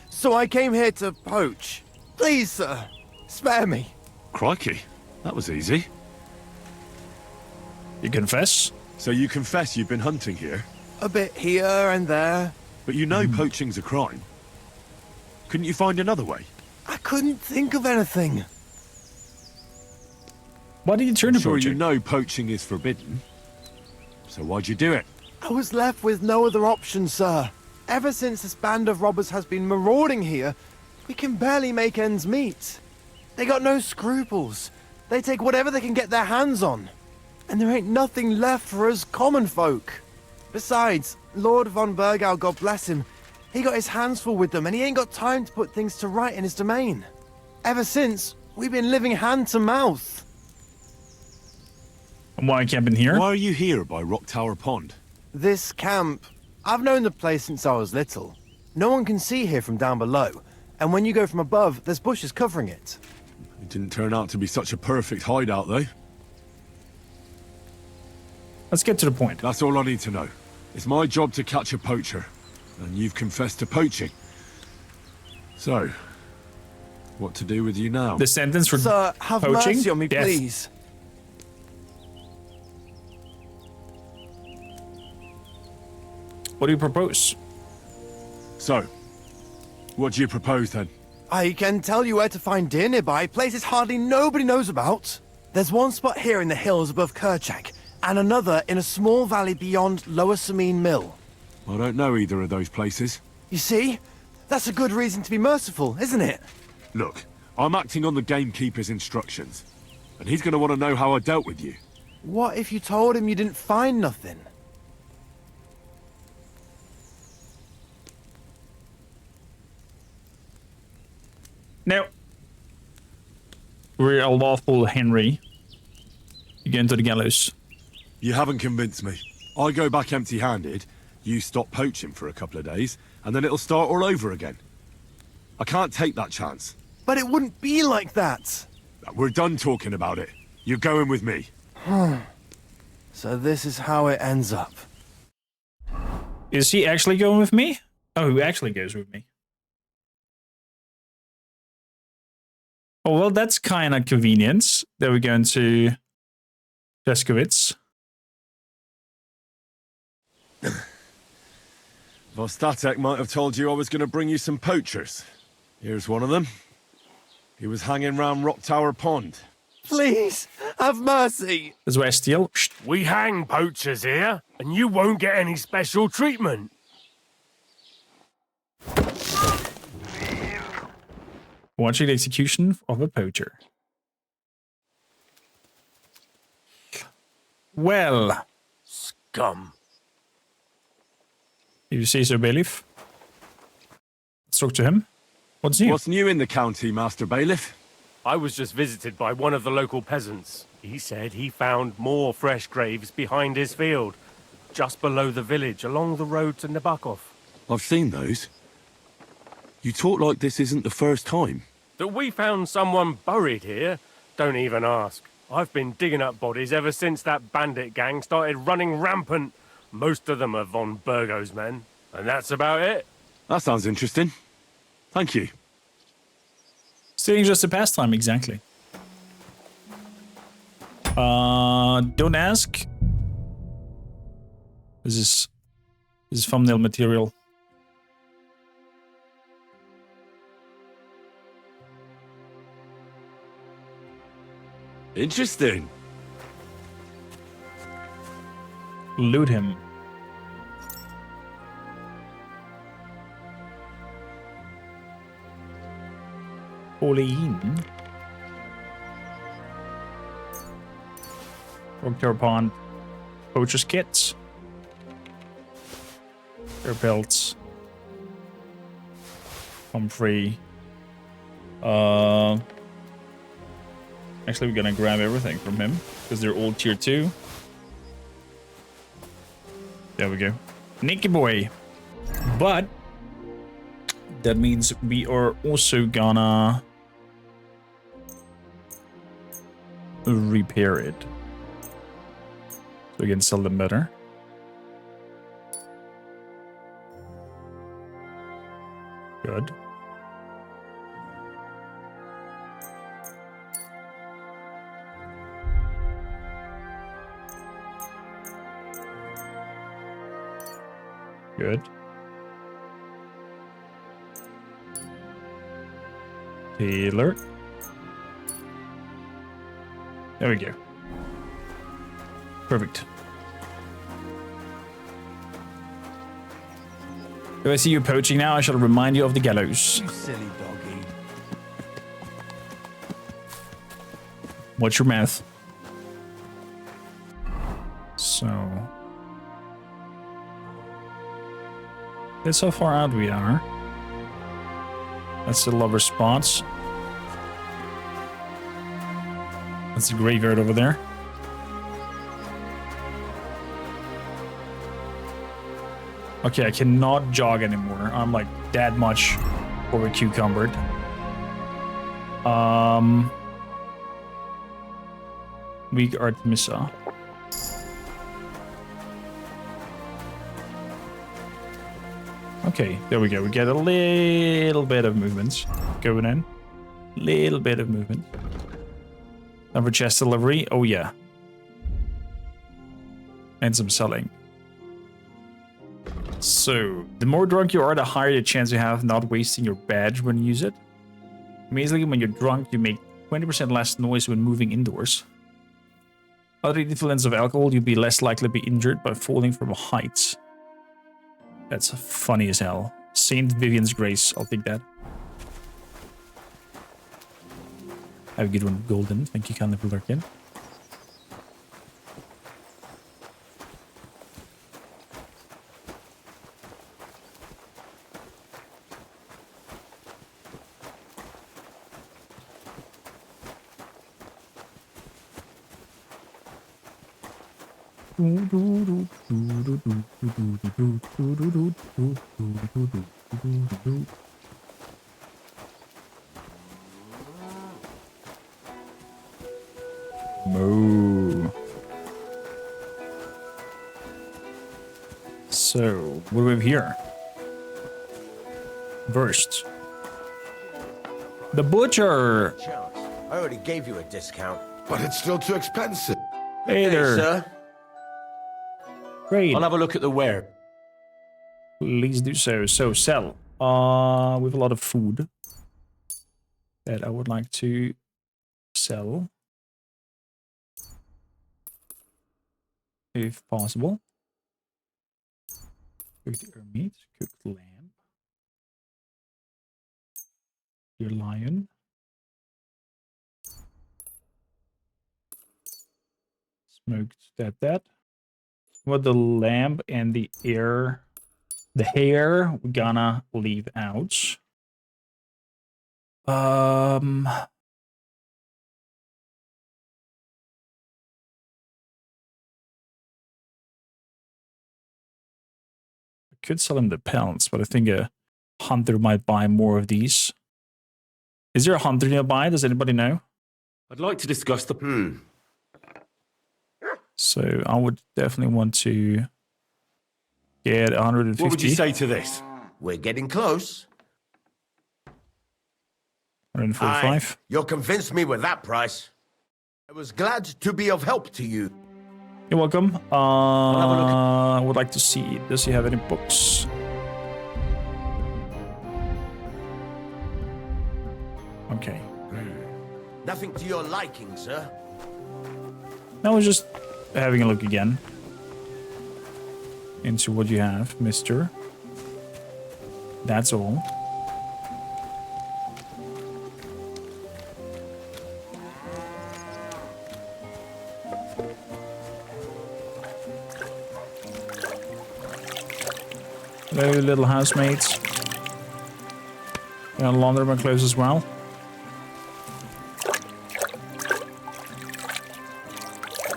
So I came here to poach. Please, sir, spare me. Crikey, that was easy. You confess? So you confess you've been hunting here, A bit here and there. but you know poaching's a crime. Couldn't you find another way? I couldn't think of anything. Why did you turn to Sure, poaching? you know poaching is forbidden. So why'd you do it? I was left with no other option, sir. Ever since this band of robbers has been marauding here, we can barely make ends meet. They got no scruples. They take whatever they can get their hands on. And there ain't nothing left for us common folk. Besides, Lord von Burgau, God bless him, he got his hands full with them and he ain't got time to put things to right in his domain. Ever since, we've been living hand to mouth. And why camping here? Why are you here by Rock Tower Pond? This camp, I've known the place since I was little. No one can see here from down below, and when you go from above, there's bushes covering it. It didn't turn out to be such a perfect hideout, though. Let's get to the point. That's all I need to know. It's my job to catch a poacher, and you've confessed to poaching. So, what to do with you now? The sentence for Sir, have poaching? mercy on me, Death. please. What do you propose? So, what do you propose then? I can tell you where to find deer nearby, places hardly nobody knows about. There's one spot here in the hills above Kerchak, and another in a small valley beyond Lower Samine Mill. I don't know either of those places. You see? That's a good reason to be merciful, isn't it? Look, I'm acting on the gamekeeper's instructions, and he's going to want to know how I dealt with you. What if you told him you didn't find nothing? Now, we're a lawful Henry. You get into the gallows. You haven't convinced me. I go back empty-handed, you stop poaching for a couple of days, and then it'll start all over again. I can't take that chance. But it wouldn't be like that. We're done talking about it. You're going with me. So this is how it ends up. Is he actually going with me? Oh, he actually goes with me. Oh, well, that's kind of convenient that we're going to Jeskowitz. Vostatek might have told you I was going to bring you some poachers. Here's one of them. He was hanging round Rock Tower Pond. Please, have mercy. This is where I steal. Shh. We hang poachers here, and you won't get any special treatment. Watching the execution of a poacher. Well, Scum. if you say so, bailiff. Let's talk to him. What's new? What's new in the county, Master Bailiff? I was just visited by one of the local peasants. He said he found more fresh graves behind his field, just below the village, along the road to Nabokov. I've seen those. You talk like this isn't the first time. That we found someone buried here? Don't even ask. I've been digging up bodies ever since that bandit gang started running rampant. Most of them are von Burgo's men, and that's about it. That sounds interesting. Thank you. Stealing just a pastime, exactly. Don't ask. This is thumbnail material. Interesting. Loot him. Pauline. Rocktower Pond. Poacher's kits. Their belts. Humphrey. Actually, we're gonna grab everything from him because they're all tier 2. There we go. Nicky boy. But that means we are also gonna repair it. So we can sell them better. Good. Good. Taylor. There we go. Perfect. If I see you poaching now, I shall remind you of the gallows. You silly doggy. What's your math? So... that's how far out we are. That's the lover spots. That's the graveyard over there. Okay, I cannot jog anymore. I'm like that much over cucumbered. Weak Artemisa. Okay, there we go. We get a little bit of movement going in. Little bit of movement. Another chest delivery. Oh, yeah. And some selling. So, the more drunk you are, the higher the chance you have not wasting your badge when you use it. Amazingly, when you're drunk, you make 20% less noise when moving indoors. Under the influence of alcohol, you'll be less likely to be injured by falling from heights. That's funny as hell. Saint Vivian's Grace, I'll take that. Have a good one, Golden. Thank you kindly for lurking. Moo. So, what do we have here? Burst. The Butcher! Chance. I already gave you a discount. But it's still too expensive. Hey there. Sir. Great. I'll have a look at the ware. Please do so. So, sell. We have a lot of food that I would like to sell. If possible. Cooked meat, cooked lamb. Your lion. Smoked that. What the lamb and the air, the hair, we're gonna leave out. I could sell him the pelts, but I think a hunter might buy more of these. Is there a hunter nearby? Does anybody know? I'd like to discuss the... So I would definitely want to get 150. What would you say to this? We're getting close. 145. You're convinced me with that price. I was glad to be of help to you. You're welcome. have a look. I would like to see, does he have any books? Okay. Nothing to your liking, sir. Now we're just having a look again into what you have, mister. That's all. Hello, little housemates. Gonna launder my clothes as well.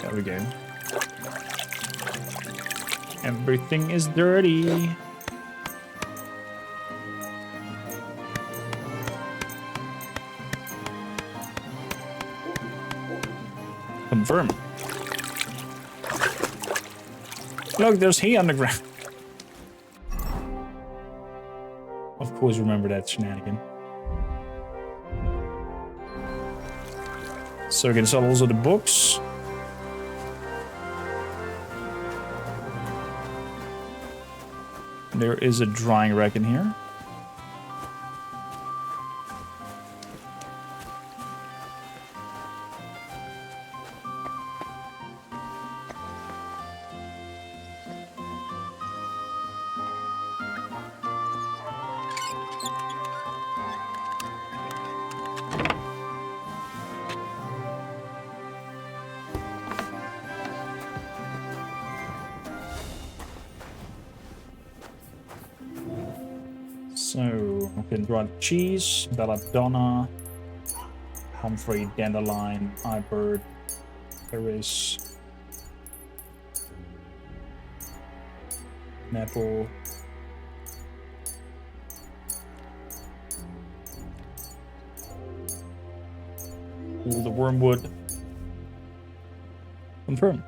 There we go. Everything is dirty. Confirm. Look, there's hay on the ground. Of course, remember that shenanigan. So we're gonna sell also the books. There is a drying rack in here. So, we can draw cheese, belladonna, comfrey, dandelion, iBird, iris, nettle, all the wormwood. Confirm.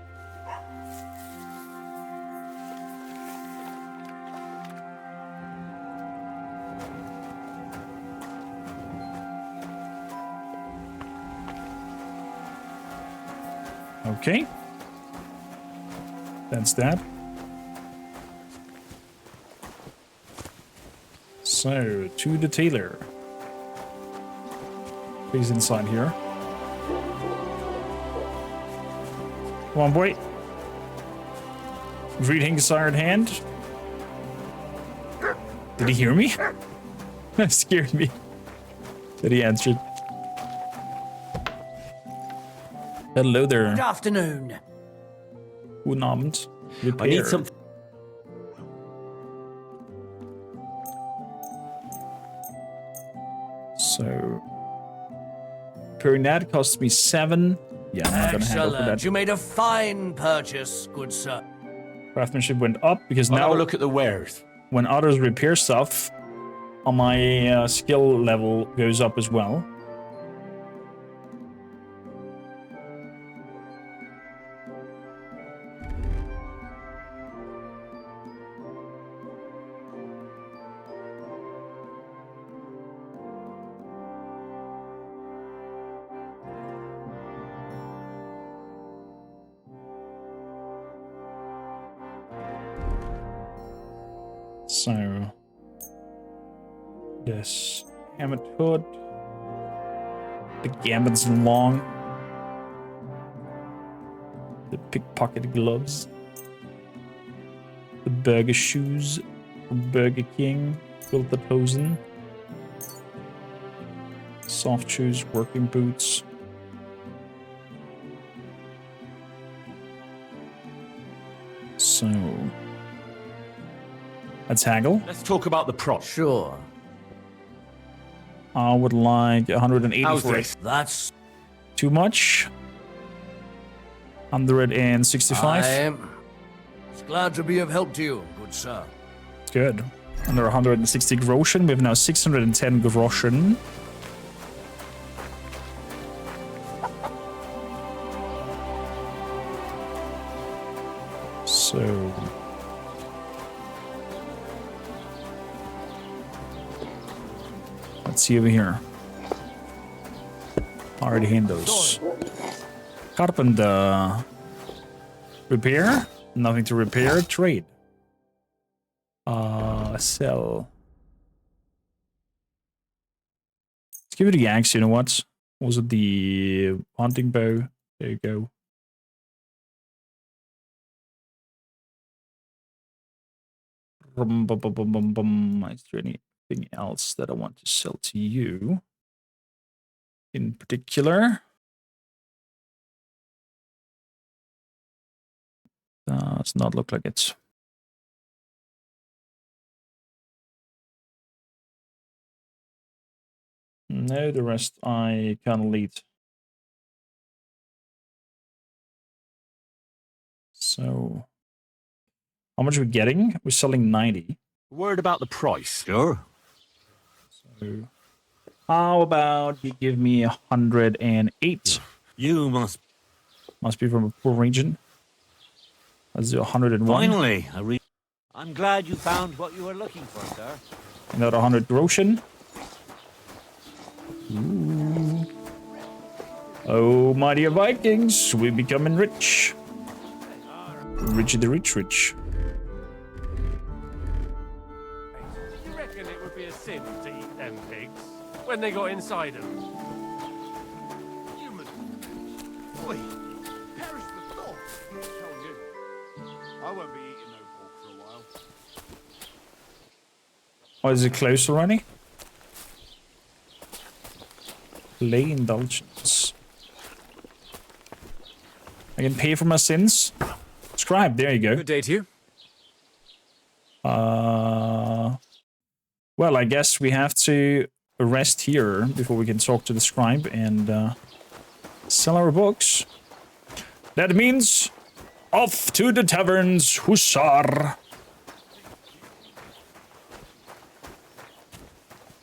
Okay. That's that. So, to the tailor. He's inside here. Come on, boy. Reading sired hand. Did he hear me? That scared me. That he answered. Hello there. Good afternoon. Guten Abend. I need some... So, Perinad costs me 7. Yeah, I'm not gonna handle for that. Excellent. You made a fine purchase, good sir. Craftsmanship went up because I'll now have a look at the wares. when others repair stuff, on my skill level goes up as well. So this helmet hood, the gambits long, the pickpocket gloves, the burger shoes from Burger King, filtered hosen, soft shoes, working boots. So let's haggle. Let's talk about the price. Sure. I would like 180 How's for this? it. That's... Too much. 165. I am glad to be of help to you, good sir. Good. Under 160 groschen. We have now 610 groschen. So let's see over here. Already handles. Carpenter. Repair? Nothing to repair. Trade. Sell. Let's give it the axe, you know what? Was it the hunting bow? There you go. Is there anything else that I want to sell to you? In particular? Does not look like it. No, the rest I can't lead. So, how much are we getting? We're selling 90. Word about the price. Sure. So, how about you give me 108? You must... Must be from a poor region. Let's do 101. Finally, I'm glad you found what you were looking for, sir. Another 100 groschen. Ooh. Oh, my dear Vikings, we're becoming rich. Richie the rich. You reckon it would be a sin to eat them pigs when they got inside them? Human. Boy, perish the thought. Tell you. I won't be eating no pork for a while. Oh, is it close already? Play indulgence. I can pay for my sins. Scribe, there you go. Good day to you. Well, I guess we have to rest here before we can talk to the scribe and sell our books. That means off to the taverns, hussar.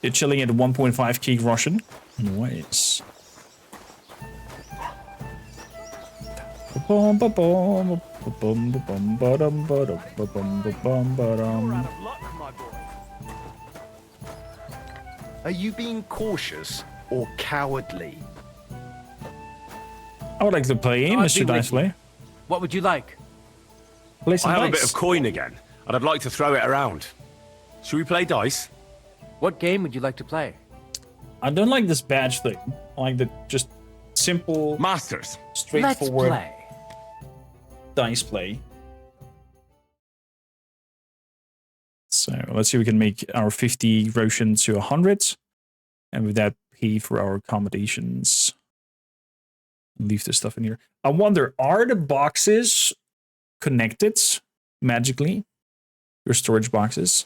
You're chilling at 1.5 key groschen. Nice. Are you being cautious or cowardly? I would like to play, I'd Mr. be with Diceley. you. What would you like? Play some I have dice. a bit of coin again, and I'd like to throw it around. Should we play dice? What game would you like to play? I don't like this badge thing. I like the just simple, Masters. straightforward Let's play. dice play. So let's see if we can make our 50 groschen to 100. And with that, pay for our accommodations. Leave this stuff in here. I wonder, are the boxes connected magically? Your storage boxes?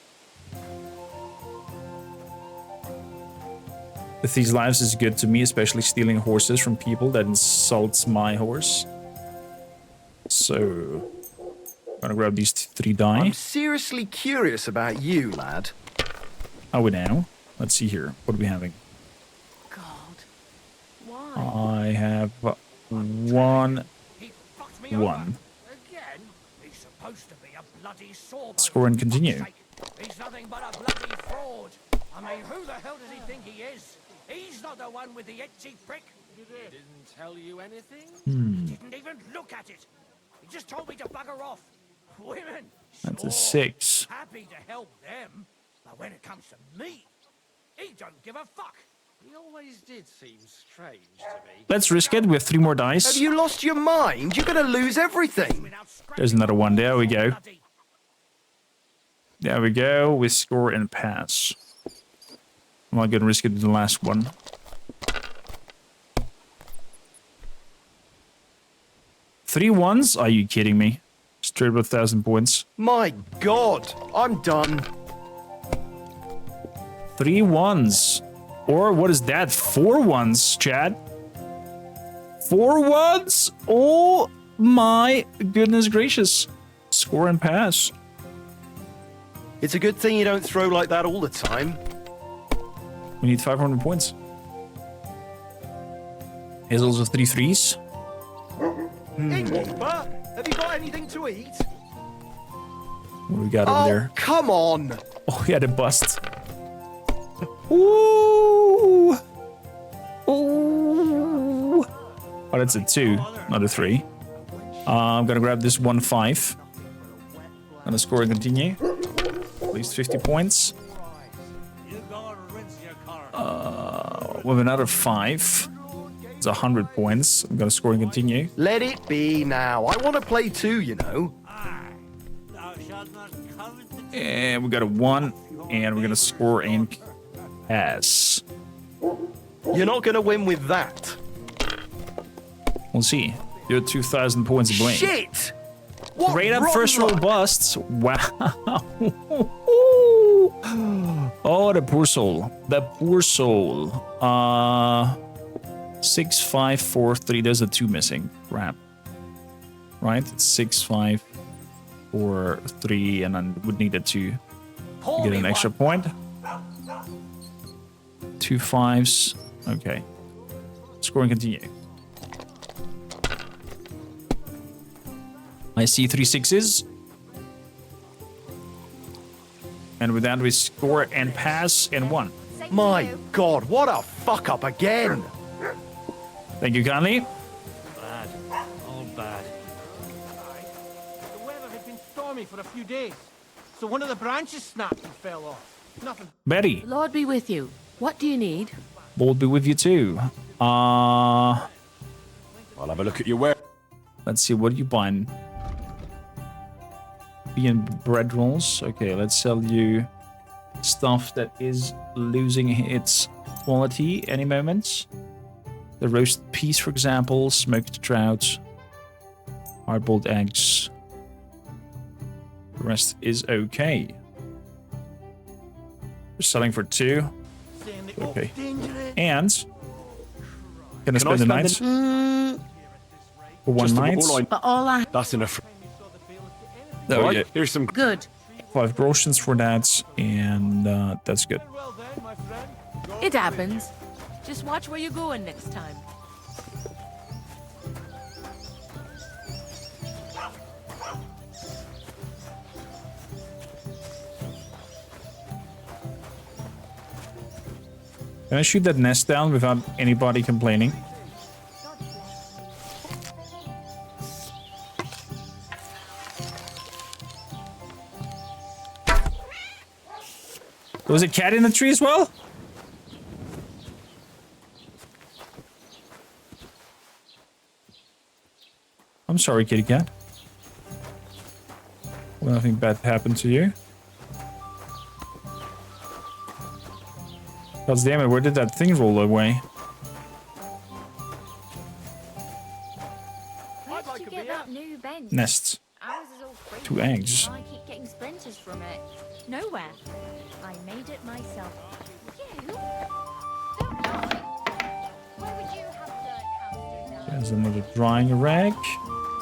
The Thieves' Lives is good to me, especially stealing horses from people that insults my horse. So, I'm gonna grab these 3 die. I'm seriously curious about you, lad. How we now? Let's see here. What are we having? God. Why? I have one. He fucked me One. over. Again? He's supposed to be a bloody sawbones. Score and for fuck's continue. sake. He's nothing but a bloody fraud. I mean, who the hell does he think he is? He's not the one with the itchy prick. He didn't tell you anything? He didn't even look at it. He just told me to bugger off. Women, That's a 6. Happy to help them, but when it comes to me, he don't give a fuck. He always did seem strange to me. Let's risk it with 3 more dice. Have you lost your mind? You're gonna lose everything. There's another one. There we go. There we go. We score and pass. I'm not gonna risk it with the last one. Three ones? Are you kidding me? Straight with 1,000 points. My God, I'm done. 3 ones. Or what is that? 4 ones, Chad. 4 ones? Oh my goodness gracious. Score and pass. It's a good thing you don't throw like that all the time. We need 500 points. Here's also 3 threes. Hey, Whopper, have you got anything to eat? What do we got over Oh, there? come on. Oh, he had a bust. Ooh. Ooh. Oh, that's a 2, not a 3. I'm gonna grab this 1-5. Gonna score and continue. At least 50 points. With another 5. It's 100 points. I'm gonna score and continue. Let it be now. I want to play too, you know. And we got a 1. And we're gonna score and pass. You're not going to win with that. We'll see. You're 2,000 points to blame. Shit! What Straight up rotten first roll luck. busts. Wow. Oh, the poor soul. The poor soul. 6, 5, 4, 3. There's a 2 missing. Crap. Right? It's 6, 5, 4, 3, and then would need a 2 to get an extra point. 2 5s. Okay. Score and continue. I see 3 6s. And with that, we score and pass and 1. My God, what a fuck up again. Thank you kindly. Bad. All bad. The weather had been stormy for a few days, so one of the branches snapped and fell off. Nothing. Betty, Lord be with you. What do you need? will be with you too. I'll have a look at your ware. Let's see, what are you buying? Being bread rolls. Okay, let's sell you stuff that is losing its quality any moment. The roasted peas, for example, smoked trout, hard-boiled eggs. The rest is okay. We're selling for 2. Okay. And gonna spend the night for 1 night. But all I... That's enough. There we go. Right, here's some. Good. 5 grotions for that, and that's good. It happens. Just watch where you're going next time. Can I shoot that nest down without anybody complaining? There was a cat in the tree as well? I'm sorry, kitty cat. Well, nothing bad happened to you. God damn it, where did that thing roll away? Where did you get that new bench? Nests. Ours is all crazy. 2 eggs. I keep getting splinters from it. Nowhere. I made it myself. You? Don't lie. Why would you have learned how to do that? There's another drying rack.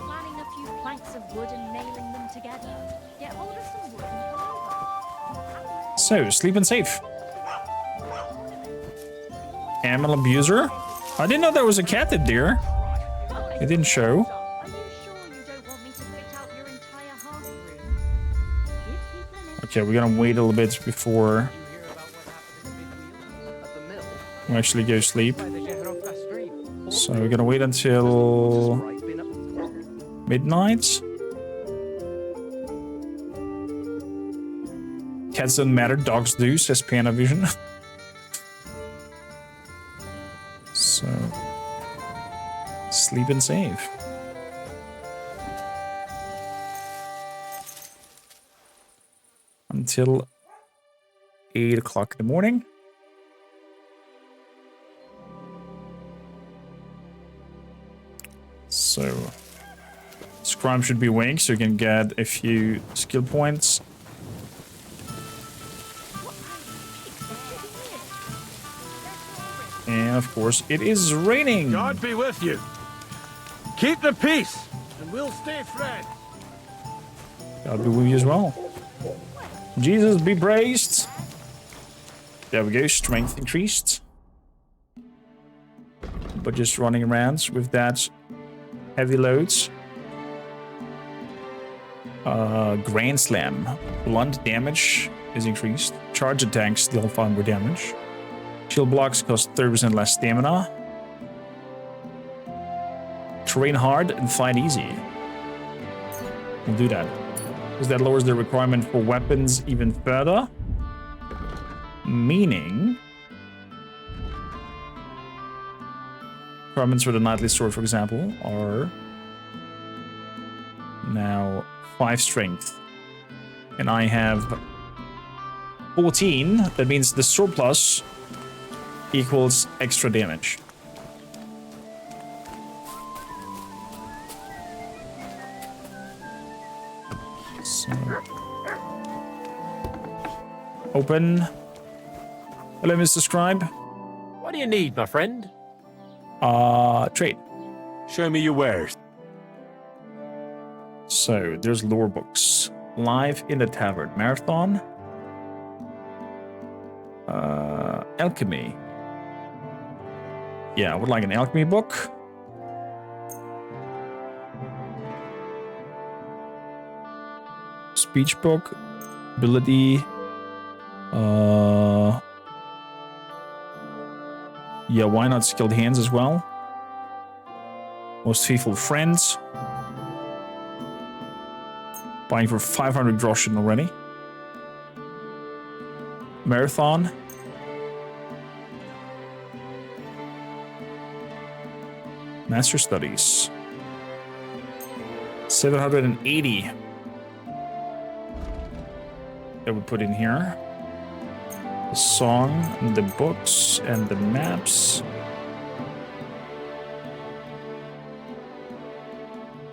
Planning a few planks of wood and nailing them together. Get hold of some wood and come over. So, sleep and safe. Animal abuser? I didn't know there was a cat in there. It didn't show. Are you sure you don't want me to fit out your entire hearth room? Give people an Okay, we're gonna wait a little bit before we actually go sleep. So we're gonna wait until midnight. Cats don't matter, dogs do, says Pianovision. So, sleep and save. Until 8 o'clock in the morning. So, Scribe should be awake, so you can get a few skill points. And of course, it is raining. God be with you. Keep the peace, and we'll stay friends. God be with you as well. Jesus be praised. There we go, strength increased. But just running around with that heavy loads. Grand Slam. Blunt damage is increased. Charge attacks deal 5 more damage. Shield blocks cost 30% less stamina. Train hard and fight easy. We'll do that. Because that lowers the requirement for weapons even further. Meaning... requirements for the Knightly Sword, for example, are... now 5 strength. And I have 14. That means the sword plus equals extra damage. So. Open. Hello, Mr. Scribe. What do you need, my friend? Trade. Show me your wares. So, there's lore books. Live in the Tavern. Marathon. Alchemy. Yeah, I would like an alchemy book. Speech book. Ability. Yeah, why not skilled hands as well? Most faithful friends. Buying for 500 groschen already. Marathon. Master Studies. 780. That we put in here. The song, and the books, and the maps.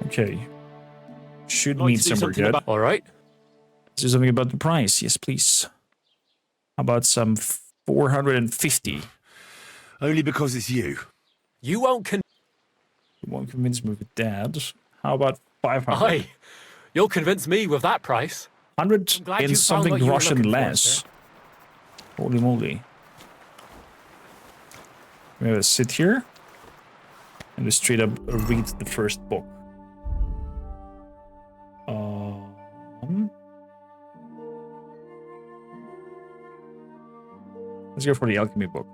Okay. Should meet somewhere good. All right. Is there something about the price? Yes, please. How about some 450? Only because it's you. You won't You won't convince me with that. How about 500? Aye. You'll convince me with that price. 100 glad and you found something what you were Russian looking for, less. sir. Holy moly. We have to sit here and just straight up read the first book. Let's go for the alchemy book.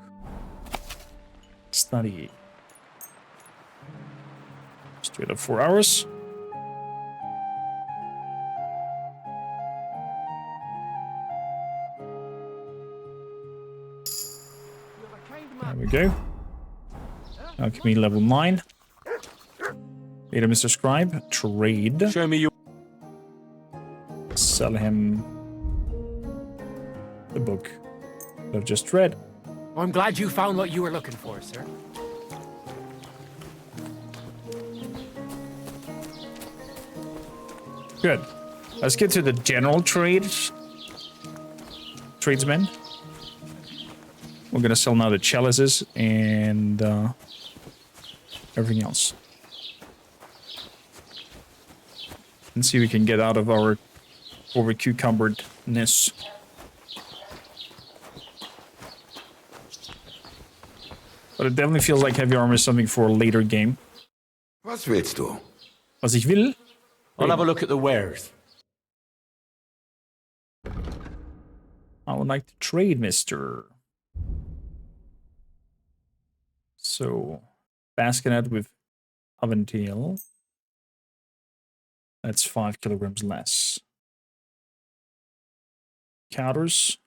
Study. Straight up 4 hours. There we go. Alchemy level 9. Later, Mr. Scribe. Trade. Show me your... Sell him the book that I've just read. I'm glad you found what you were looking for, sir. Good. Let's get to the general tradesmen. We're gonna sell now the chalices and everything else. And see if we can get out of our over-cucumberedness. But it definitely feels like heavy armor is something for a later game. Was willst du? Was ich will? I'll have a look at the wares. I would like to trade, mister. So, basket with oven tail. That's 5 kilograms less. counters.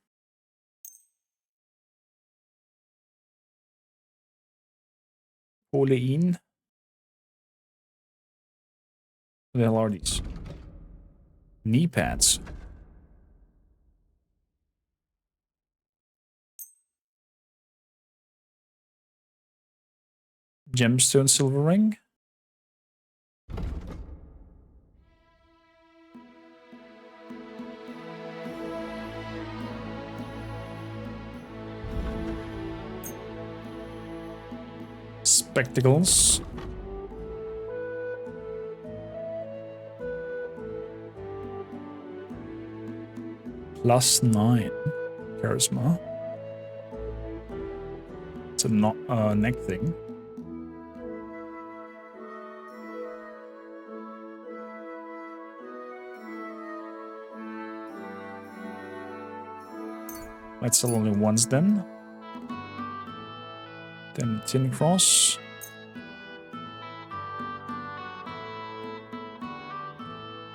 Olein. What the hell are these? Knee pads. Gemstone silver ring. Spectacles. +9 charisma. It's a neck thing. Let's sell only once then. Then tin cross.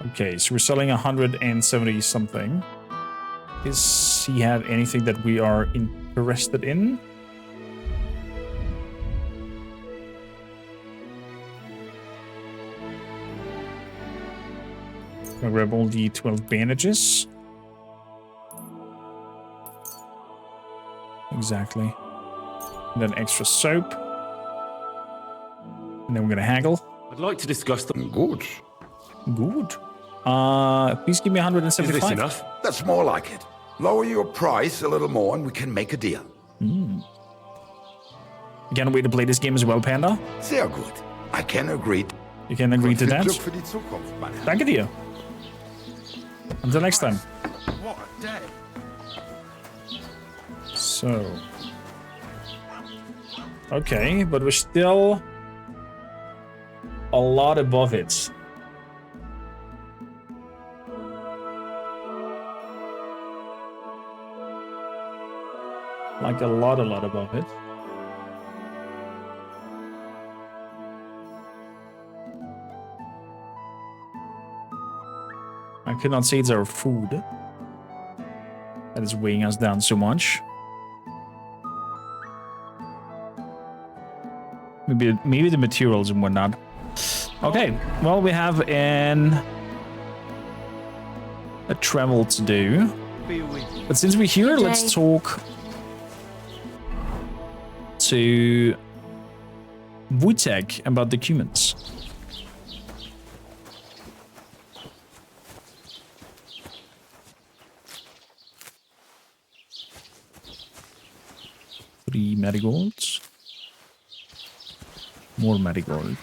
Okay, so we're selling 170 something. Does he have anything that we are interested in? I'll grab all the 12 bandages. Exactly. And then extra soap. And then we're gonna haggle. I'd like to discuss them. Good. Good. Please give me 175. Is this enough? That's more like it. Lower your price a little more and we can make a deal. You can't wait to play this game as well, Panda? Sehr gut. I can agree. You can agree to that? Glück für die Zukunft, mein Herr. Danke dir. Until next time. What a day. So. Okay, but we're still a lot above it. Like a lot above it. I cannot say it's our food that is weighing us down so much. Maybe the materials and whatnot. Okay, well, we have a travel to do. But since we're here, let's talk to Wojtek about the Cumans. Three marigolds. More marigold.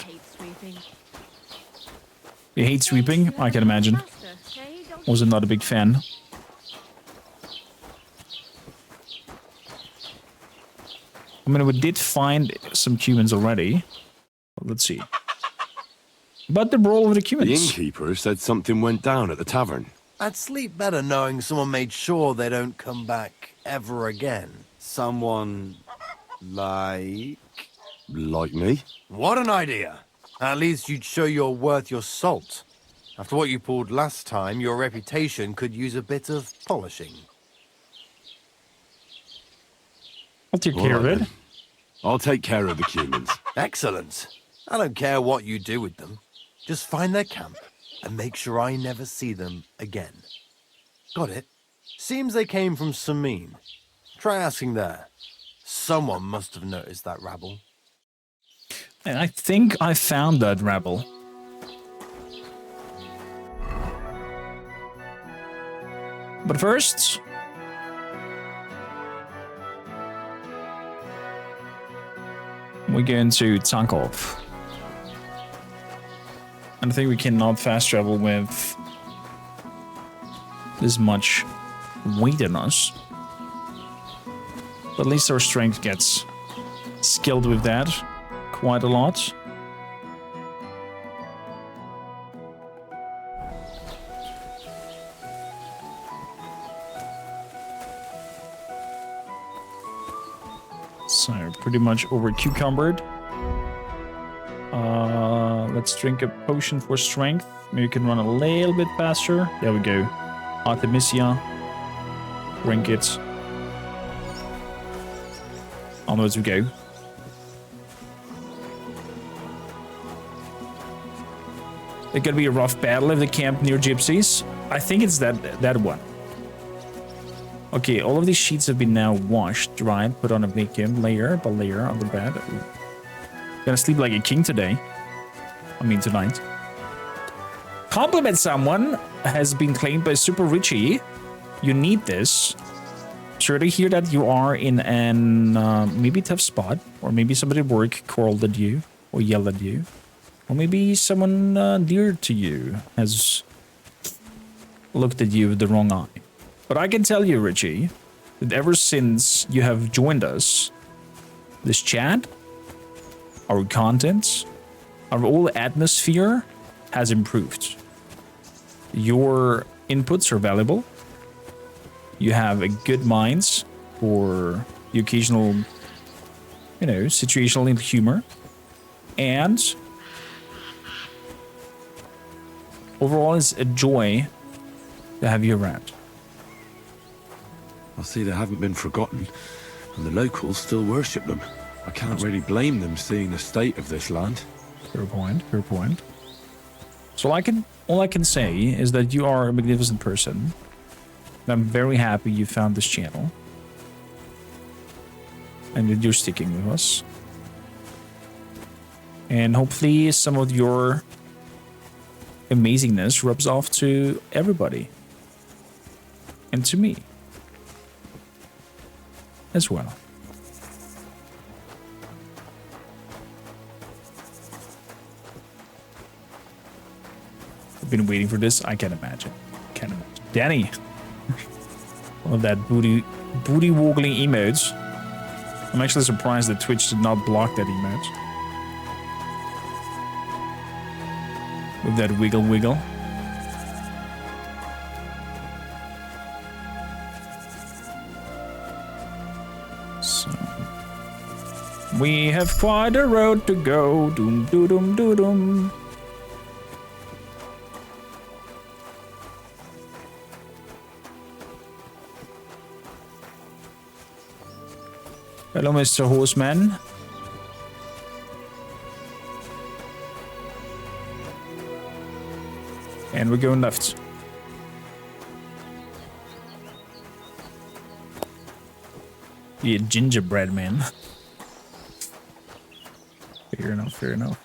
You hate sweeping? I can imagine. Was not a big fan. I mean, we did find some Cumans already. But let's see. But the brawl of the Cumans. The innkeeper said something went down at the tavern. I'd sleep better knowing someone made sure they don't come back ever again. Someone like me? What an idea. At least you'd show you're worth your salt. After what you pulled last time, your reputation could use a bit of polishing. I'll take care of it. Then. I'll take care of the Cumans. Excellent. I don't care what you do with them. Just find their camp and make sure I never see them again. Got it? Seems they came from Samin. Try asking there. Someone must have noticed that rabble. And I think I found that rabble. But first, we're going to Tankov. And I think we cannot fast travel with this much weight on us. But at least our strength gets skilled with that quite a lot. So, pretty much over cucumbered. Let's drink a potion for strength. Maybe we can run a little bit faster. There we go. Artemisia. Trinkets. Onwards we go. It could be a rough battle if they camp near gypsies. I think it's that one. Okay, all of these sheets have been now washed, dried, put on a vacuum layer by layer on the bed. Gonna sleep like a king today. I mean tonight. Compliment someone has been claimed by Super Richie. You need this. Sure to hear that you are in an maybe tough spot, or maybe somebody at work called at you or yelled at you, or maybe someone dear to you has looked at you with the wrong eye. But I can tell you, Richie, that ever since you have joined us, this chat, our content, our whole atmosphere has improved. Your inputs are valuable. You have a good minds for the occasional, you know, situational humor. And overall, it's a joy to have you around. I see they haven't been forgotten, and the locals still worship them. I can't really blame them seeing the state of this land. Fair point, fair point. So all I can say is that you are a magnificent person. And I'm very happy you found this channel. And that you're sticking with us. And hopefully some of your amazingness rubs off to everybody. And to me. As well. I've been waiting for this. I can't imagine. Can't imagine. Danny. All of that booty woggling emotes. I'm actually surprised that Twitch did not block that emote. With that wiggle. So we have quite a road to go. Doom doo doom doo doom. Hello, Mr. Horseman. And we're going left. Yeah, gingerbread man. Fair enough, fair enough.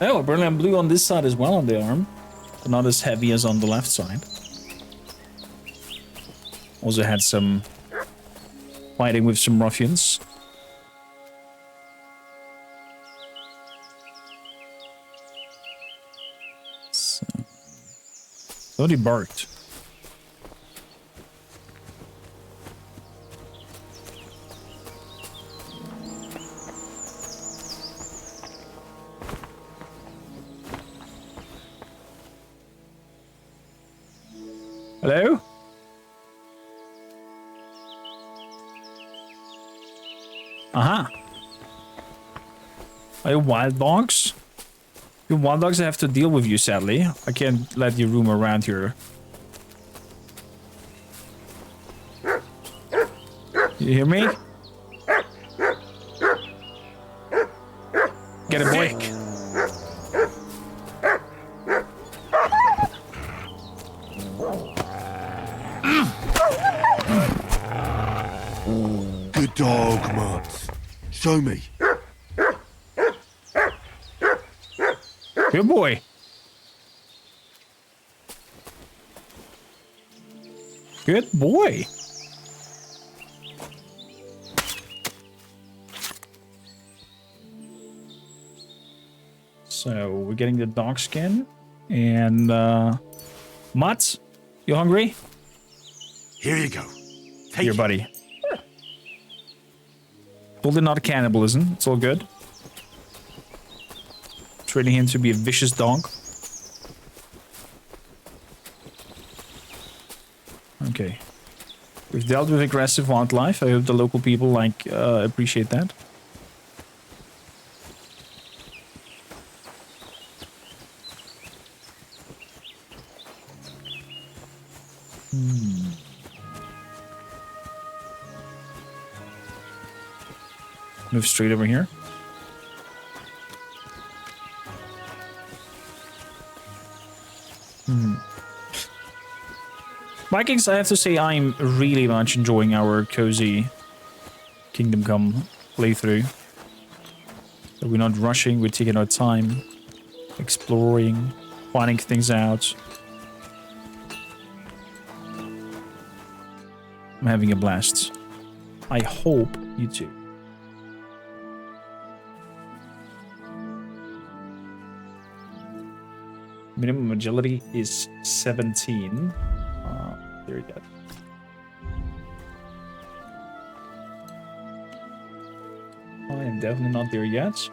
Oh, apparently I'm blue on this side as well on the arm. But not as heavy as on the left side. Also had some fighting with some ruffians. So, somebody barked. Hello? Uh-huh. Are you wild dogs? You wild dogs have to deal with you, sadly. I can't let you roam around here. You hear me? Get a boy. Good dog, Mutt. Show me. Good boy. Good boy. So we're getting the dog skin. And Mutt, you hungry? Here you go. Take Here, it. buddy. Totally not cannibalism. It's all good. Training him to be a vicious dog. Okay. We've dealt with aggressive wildlife. I hope the local people appreciate that. Move straight over here. Vikings, I have to say I'm really much enjoying our cozy Kingdom Come playthrough. So we're not rushing, we're taking our time, exploring, finding things out. I'm having a blast. I hope you too. Minimum agility is 17. There you go. I am definitely not there yet.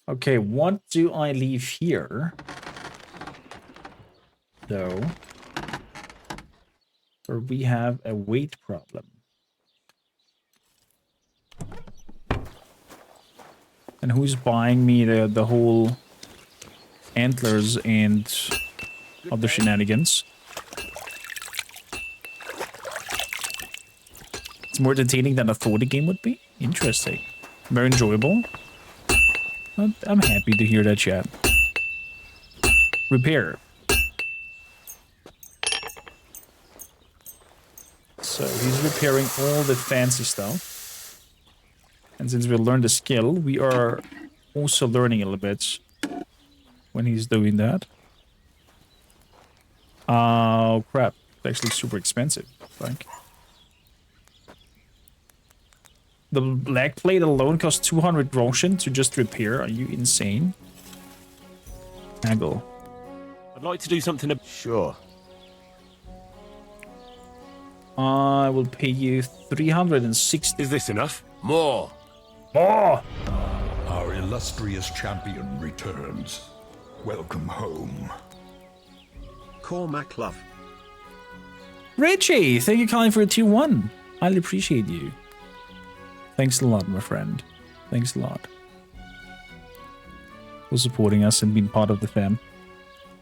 Okay, what do I leave here? Though, or we have a weight problem. And who's buying me the whole antlers and other shenanigans? It's more entertaining than I thought the game would be. Interesting. Very enjoyable. I'm happy to hear that, chat. Repair. So he's repairing all the fancy stuff. And since we learned the skill, we are also learning a little bit when he's doing that. Oh, crap. It's actually super expensive, like. The black plate alone costs 200 Roshan to just repair. Are you insane? Haggle. I'd like to do something. Sure. I will pay you 360. Is this enough? More. More! Our illustrious champion returns. Welcome home. Kormakrtv. Richie, thank you kindly for a 2-1. Highly appreciate you. Thanks a lot, my friend. Thanks a lot for supporting us and being part of the fam.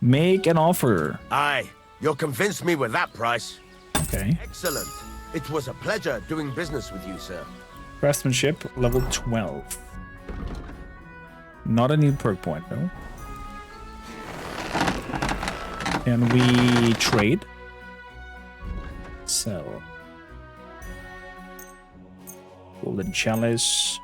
Make an offer. Aye, you'll convince me with that price. Okay. Excellent. It was a pleasure doing business with you, sir. Craftsmanship, level 12. Not a new perk point, though. Can we trade? Sell. Golden Chalice.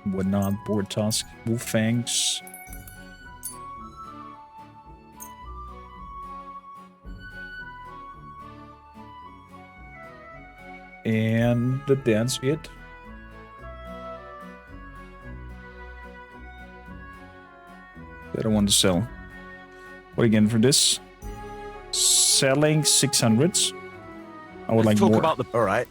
Whatnot, Board Tusk, Wolf Fangs. And that's it. I don't want to sell. What again for this? Selling 600s. I would like talk more. About the. All right.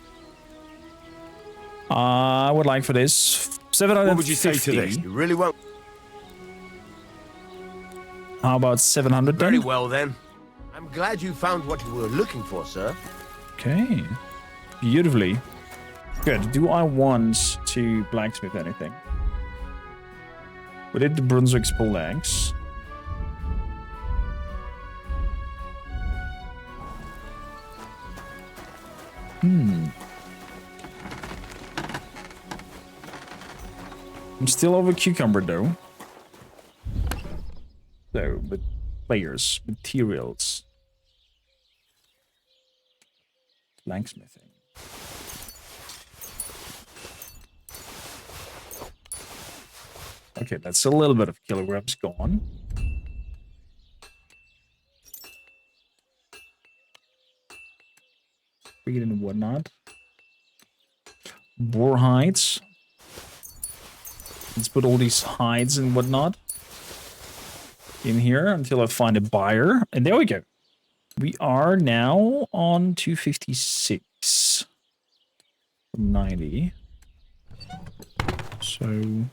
I would like for this 750. What would you say to this? You really won't. How about 700 then? Very well then. I'm glad you found what you were looking for, sir. Okay. Beautifully. Good. Do I want to blacksmith anything? We did the Brunswick's pole axe. I'm still over cucumber though. So, but players, materials, blacksmithing. Okay, that's a little bit of kilograms gone. Read and whatnot. Boar hides. Let's put all these hides and whatnot in here until I find a buyer. And there we go. We are now on 256 from 90. So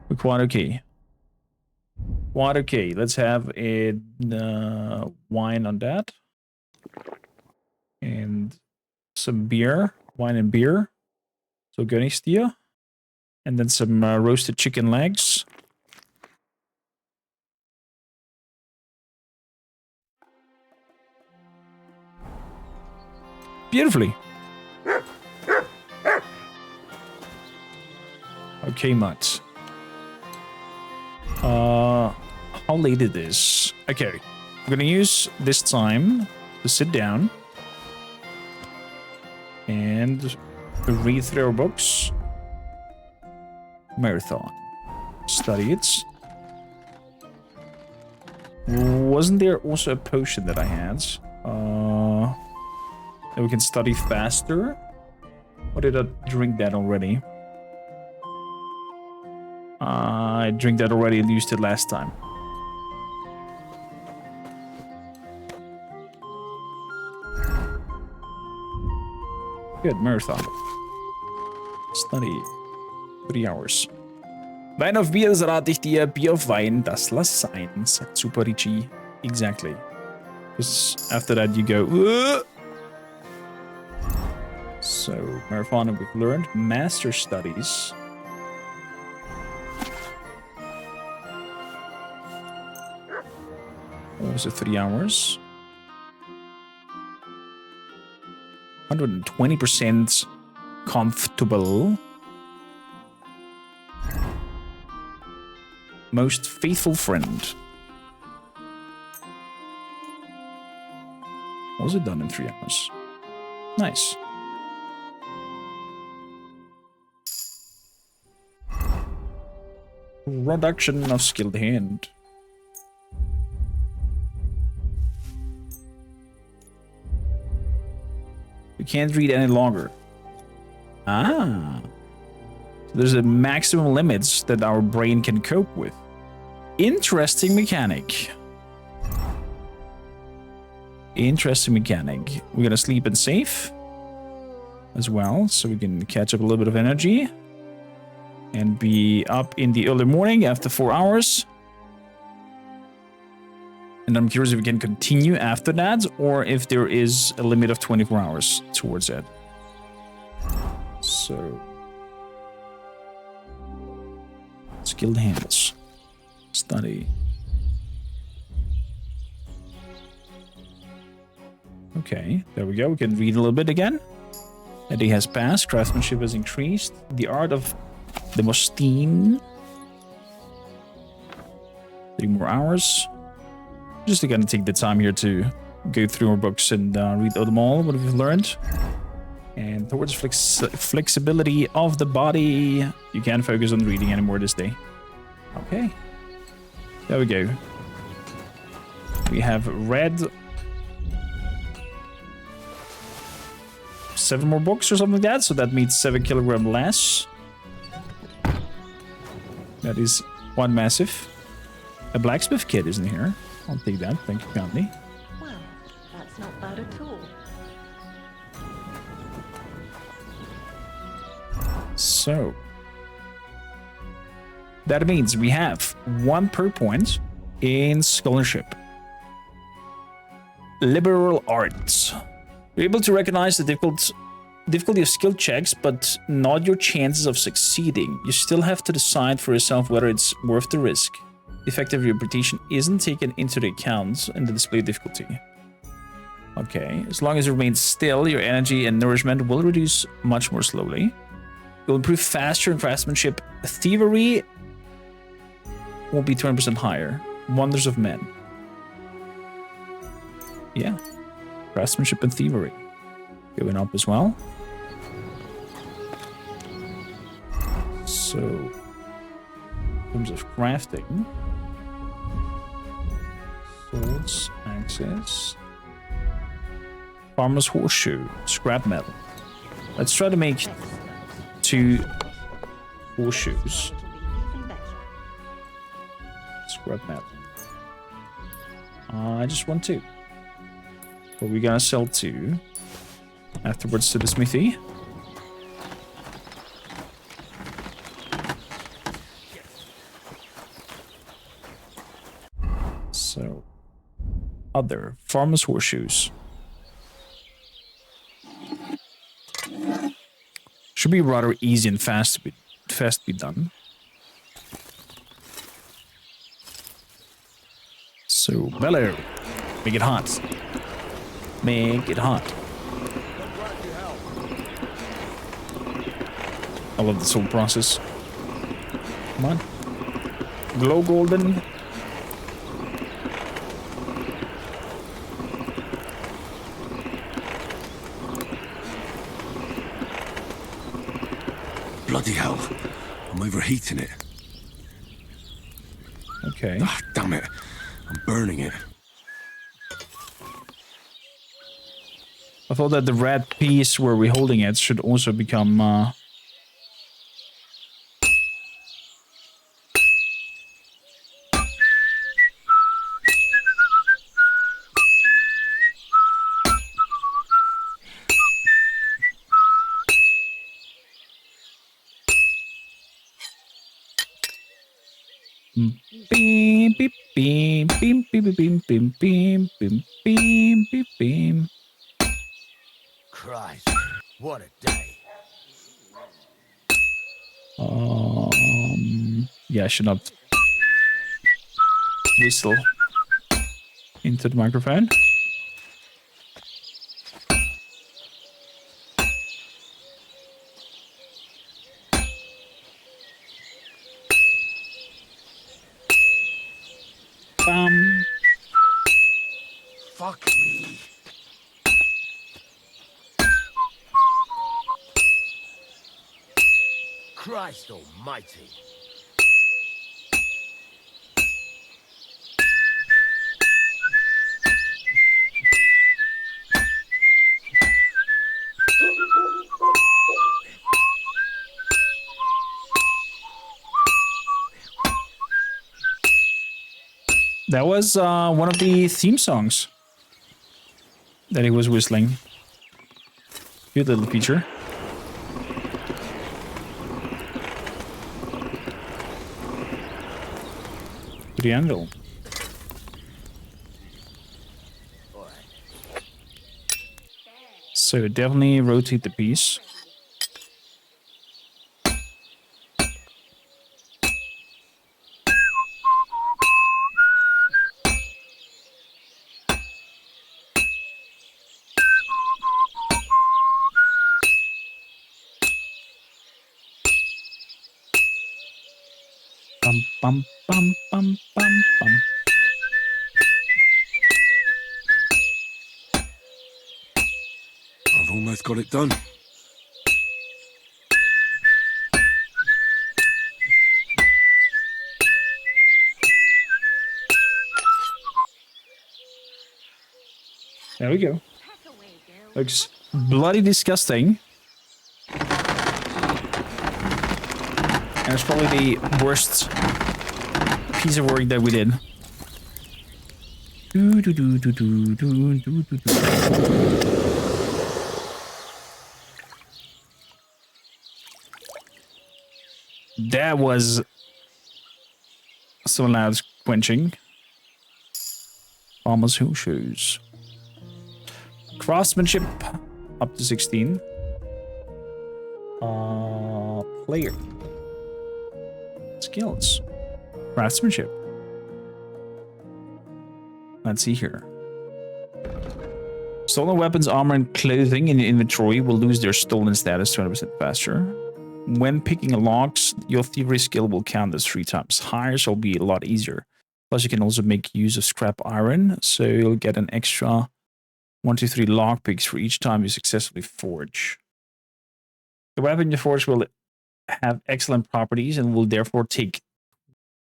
we're quite okay. What? Okay, let's have a wine on that. And some beer. Wine and beer. So Gunnistia. And then some roasted chicken legs. Beautifully. Okay, Mutt. How late it is? Okay, I'm gonna use this time to sit down and read through our books. Marathon. Study it. Wasn't there also a potion that I had? And we can study faster? Or did I drink that already? I drank that already and used it last time. Good, marathon. Study. 3 hours. Wein auf Bier, das rate ich dir. Bier auf Wein, das lass sein. Sagt Super Ricci. Exactly. Because after that you go... So, marathon, we've learned. Master studies. What was it, 3 hours? 120% comfortable. Most faithful friend. Was it done in 3 hours? Nice. Reduction of skilled hand. We can't read any longer. Ah. There's a maximum limits that our brain can cope with. Interesting mechanic. Interesting mechanic. We're gonna sleep and save as well, so we can catch up a little bit of energy and be up in the early morning after 4 hours. And I'm curious if we can continue after that, or if there is a limit of 24 hours towards it. So... skilled hands. Study. Okay, there we go. We can read a little bit again. A day has passed. Craftsmanship has increased. The art of the Mostine. 3 more hours. Just gonna take the time here to go through our books and read them all, what we've learned. And towards flexibility of the body. You can't focus on reading anymore this day. Okay. There we go. We have read 7 more books or something like that, so that means 7 kilograms less. That is one massive. A blacksmith kit isn't here. I'll take that, thank you kindly. Well, that's not bad at all. So... that means we have 1 per point in scholarship. Liberal arts. You're able to recognize the difficulty of skill checks, but not your chances of succeeding. You still have to decide for yourself whether it's worth the risk. The effect of your reputation isn't taken into the account in the display difficulty. Okay, as long as you remain still, your energy and nourishment will reduce much more slowly. You'll improve faster in craftsmanship. Thievery will be 20% higher. Wonders of men. Yeah. Craftsmanship and thievery. Going up as well. So, in terms of crafting, swords, axes, farmer's horseshoe, scrap metal. Let's try to make 2 horseshoes. Scrap metal. I just want 2. But we're gonna sell 2 afterwards to the smithy. So, other farmer's horseshoes. Should be rather easy and fast to be done. So, bellow. Make it hot. Make it hot. I love this whole process. Come on. Glow golden. Bloody hell. I'm overheating it. Okay. Ah, damn it. I'm burning it. I thought that the red piece where we're holding it should also become beam beep beam beam beam beam beam beam beam beam beam beam. Christ, what a day. Yeah, I should not whistle into the microphone. Fuck me. Christ almighty. That was one of the theme songs that he was whistling. Cute little feature. To the anvil. So definitely rotate the piece. Bum, bum, bum, bum, bum. I've almost got it done. There we go. Looks bloody disgusting. And it's probably the worst piece of work that we did. That was so loud quenching. Farmer's horseshoes. Craftsmanship up to 16. Player. Skills. Craftsmanship. Let's see here. Stolen weapons, armor, and clothing in your inventory will lose their stolen status 20% faster. When picking locks, your thievery skill will count as 3 times higher, so it'll be a lot easier. Plus, you can also make use of scrap iron, so you'll get an extra 1, 2, 3 lockpicks for each time you successfully forge. The weapon you forge will have excellent properties and will therefore take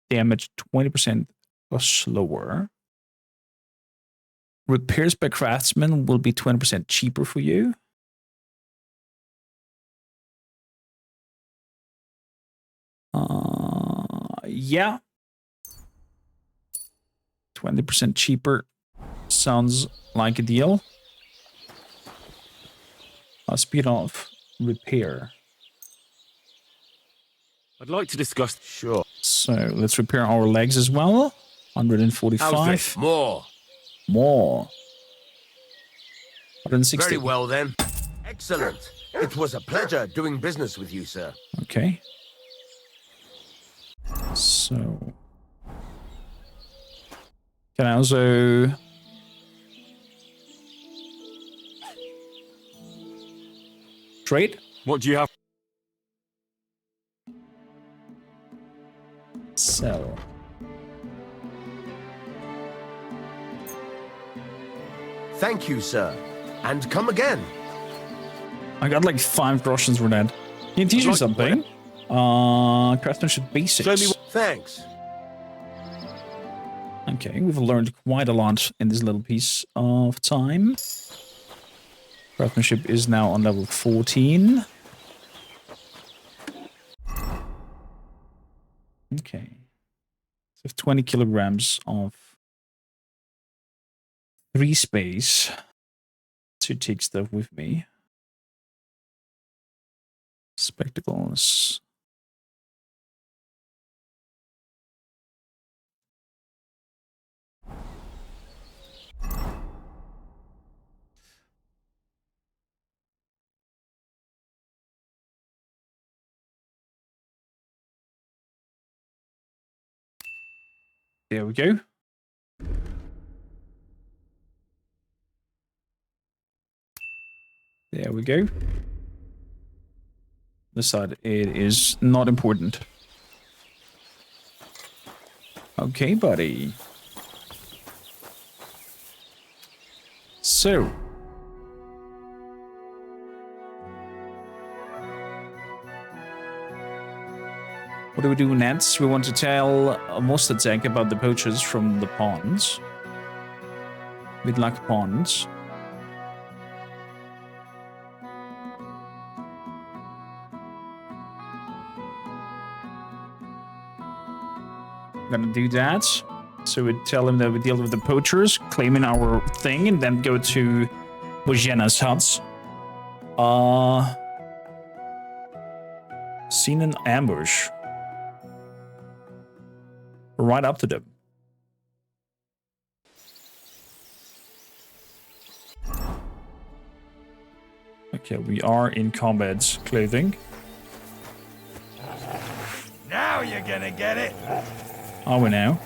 damage 20% or slower. Repairs by craftsmen will be 20% cheaper for you. Yeah. 20% cheaper sounds like a deal. Speed of repair. I'd like to discuss... Sure. So let's repair our legs as well. 145. How's this? More. More. 160. Very well then. Excellent. It was a pleasure doing business with you, sir. Okay. So... Can I also... trade? What do you have? Sell. Thank you, sir. And come again. I got like 5 groshens for that. Can you teach me something? Craftsmanship basics. Show me. Thanks. Okay, we've learned quite a lot in this little piece of time. Craftsmanship is now on level 14. Okay. So 20 kilograms of 3 space to take stuff with me. Spectacles. There we go. There we go. This side, it is not important. Okay, buddy. So. What do we do next? We want to tell Mustard about the poachers from the ponds. Vidlak ponds. Gonna do that. So we tell him that we deal with the poachers, claiming our thing, and then go to Bojena's huts. Seen an ambush. Right up to them. Okay, we are in combat clothing. Now you're gonna get it. Are we now?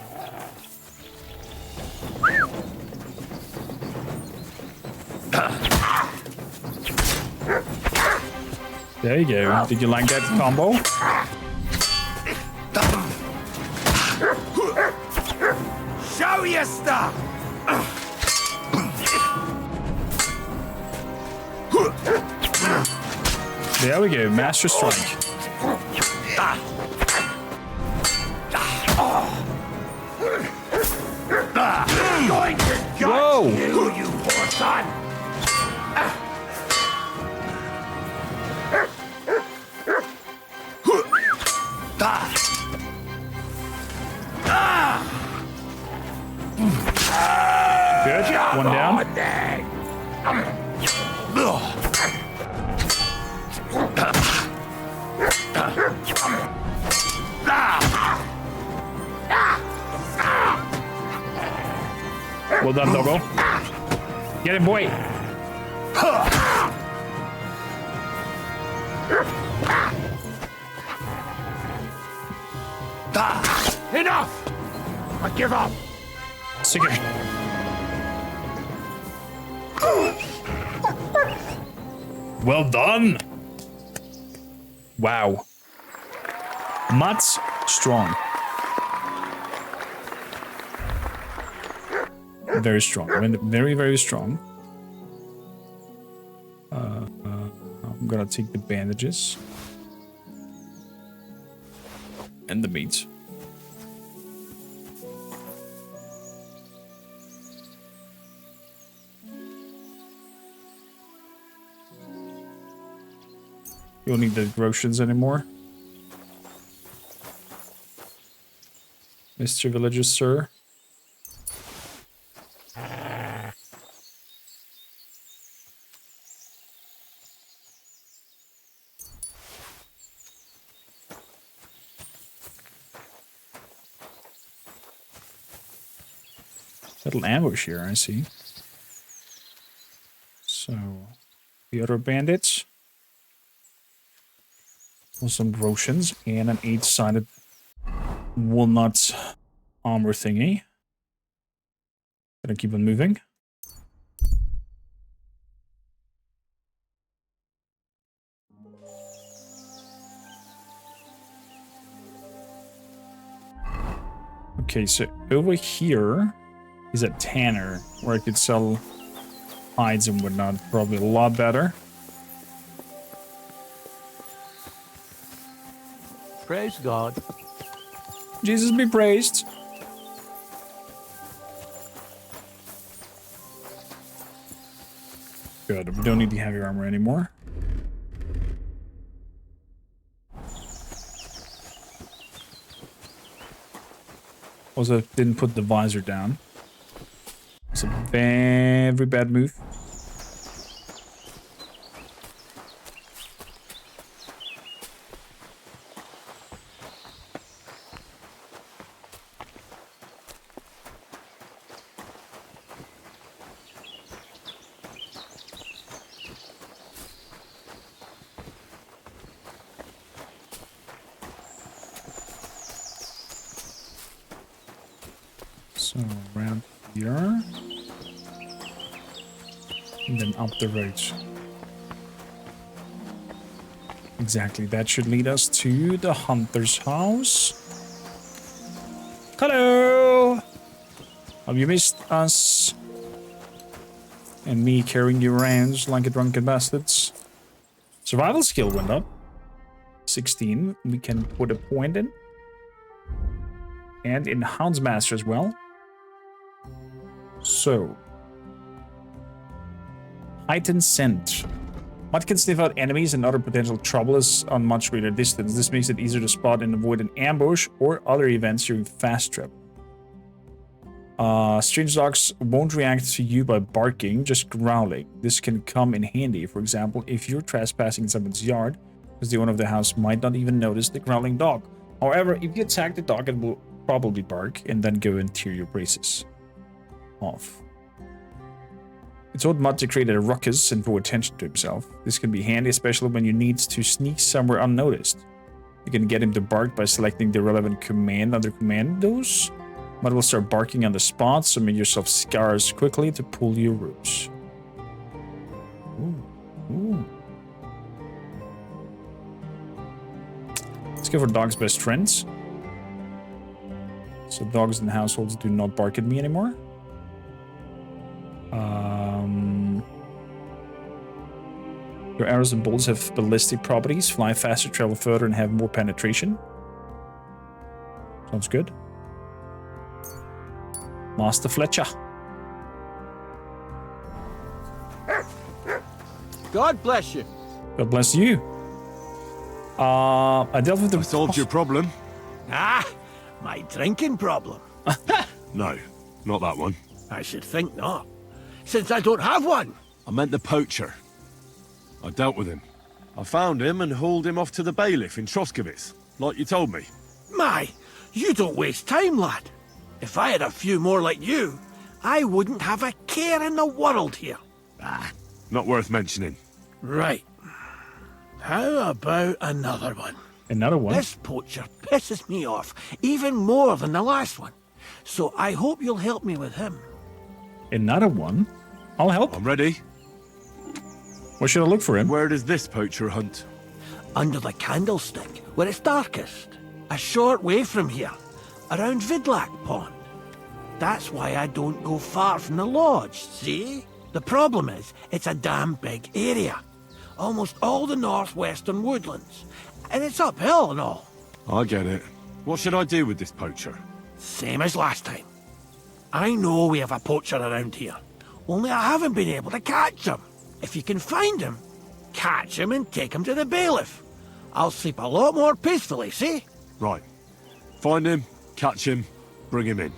There you go. Did you like that combo? Show your stuff. There we go. Master strike. Going to Whoa! you poor son. Good. One down. Well done, doggo. Get him, boy. Enough! I give up. Sicker. Well done. Wow. Mutt's strong. Very strong. I mean, very, very strong. I'm gonna take the bandages. And the meat. You don't need the grotions anymore. Mr. Villager, sir. Little ambush here, I see. So, the other bandits. Some Roshians and an 8-sided walnut armor thingy. Gonna keep on moving. Okay, so over here is a tanner where I could sell hides and whatnot. Probably a lot better. Praise God. Jesus be praised. Good, we don't need the heavy armor anymore. Also, didn't put the visor down. It's a very bad move. So around here. And then up the road. Exactly, that should lead us to the hunter's house. Hello! Have you missed us? And me carrying you around like a drunken bastards. Survival skill went up. 16. We can put a point in. And in Houndsmaster as well. So. Heightened scent. Mutt can sniff out enemies and other potential troubles on much greater distance. This makes it easier to spot and avoid an ambush or other events during fast travel. Strange dogs won't react to you by barking, just growling. This can come in handy, for example, if you're trespassing in someone's yard, because the owner of the house might not even notice the growling dog. However, if you attack the dog, it will probably bark and then go and tear your braces off. It told Mutt to create a ruckus and draw attention to himself. This can be handy, especially when you need to sneak somewhere unnoticed. You can get him to bark by selecting the relevant command under commandos. Mutt will start barking on the spot, so make yourself scarce quickly to pull your roots. Ooh. Ooh. Let's go for dog's best friends. So dogs in households do not bark at me anymore. Your arrows and bolts have ballistic properties, fly faster, travel further, and have more penetration. Sounds good. Master Fletcher. God bless you. God bless you. I dealt with the... I solved your problem. Ah, my drinking problem. No, not that one. I should think not, since I don't have one. I meant the poacher. I dealt with him. I found him and hauled him off to the bailiff in Troskowitz, like you told me. My, you don't waste time, lad. If I had a few more like you, I wouldn't have a care in the world here. Ah, not worth mentioning. Right. How about another one? Another one? This poacher pisses me off even more than the last one. So I hope you'll help me with him. Another one? I'll help. I'm ready. Where should I look for him? Where does this poacher hunt? Under the candlestick, where it's darkest. A short way from here. Around Vidlak Pond. That's why I don't go far from the lodge, see? The problem is, it's a damn big area. Almost all the northwestern woodlands. And it's uphill and all. I get it. What should I do with this poacher? Same as last time. I know we have a poacher around here. Only I haven't been able to catch him. If you can find him, catch him and take him to the bailiff. I'll sleep a lot more peacefully, see? Right. Find him, catch him, bring him in.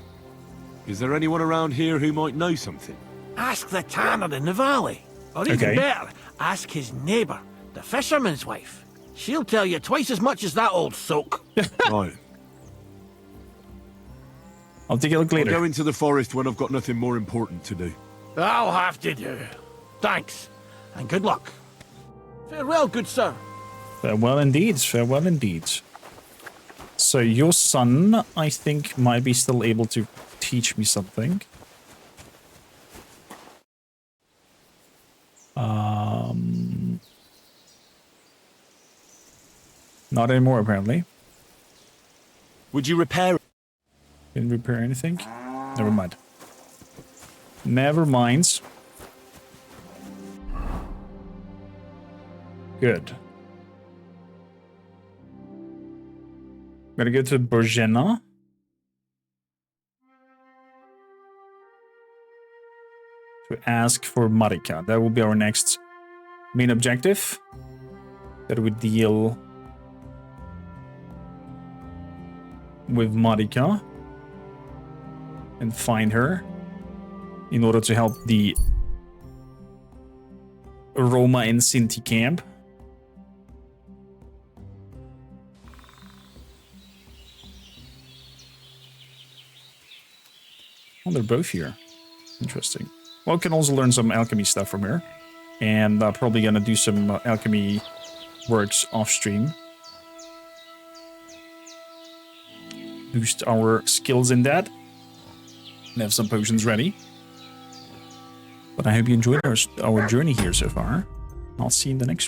Is there anyone around here who might know something? Ask the tanner in the valley. Or even better, ask his neighbour, the fisherman's wife. She'll tell you twice as much as that old soak. Right. I'll take a look I'll later. go into the forest when I've got nothing more important to do. I'll have to do. Thanks, and good luck. Farewell, good sir. Farewell indeed, farewell indeed. So your son, I think, might be still able to teach me something. Not anymore, apparently. Would you repair it? Didn't repair anything? Never mind. Never mind. Good. Gotta go to Bohemia. To ask for Marika. That will be our next main objective. That would deal with Marika and find her in order to help the Roma and Sinti camp. Oh, they're both here. Interesting. Well, we can also learn some alchemy stuff from her. And probably gonna do some alchemy works off stream. Boost our skills in that. And have some potions ready. But I hope you enjoyed our journey here so far. I'll see you in the next one.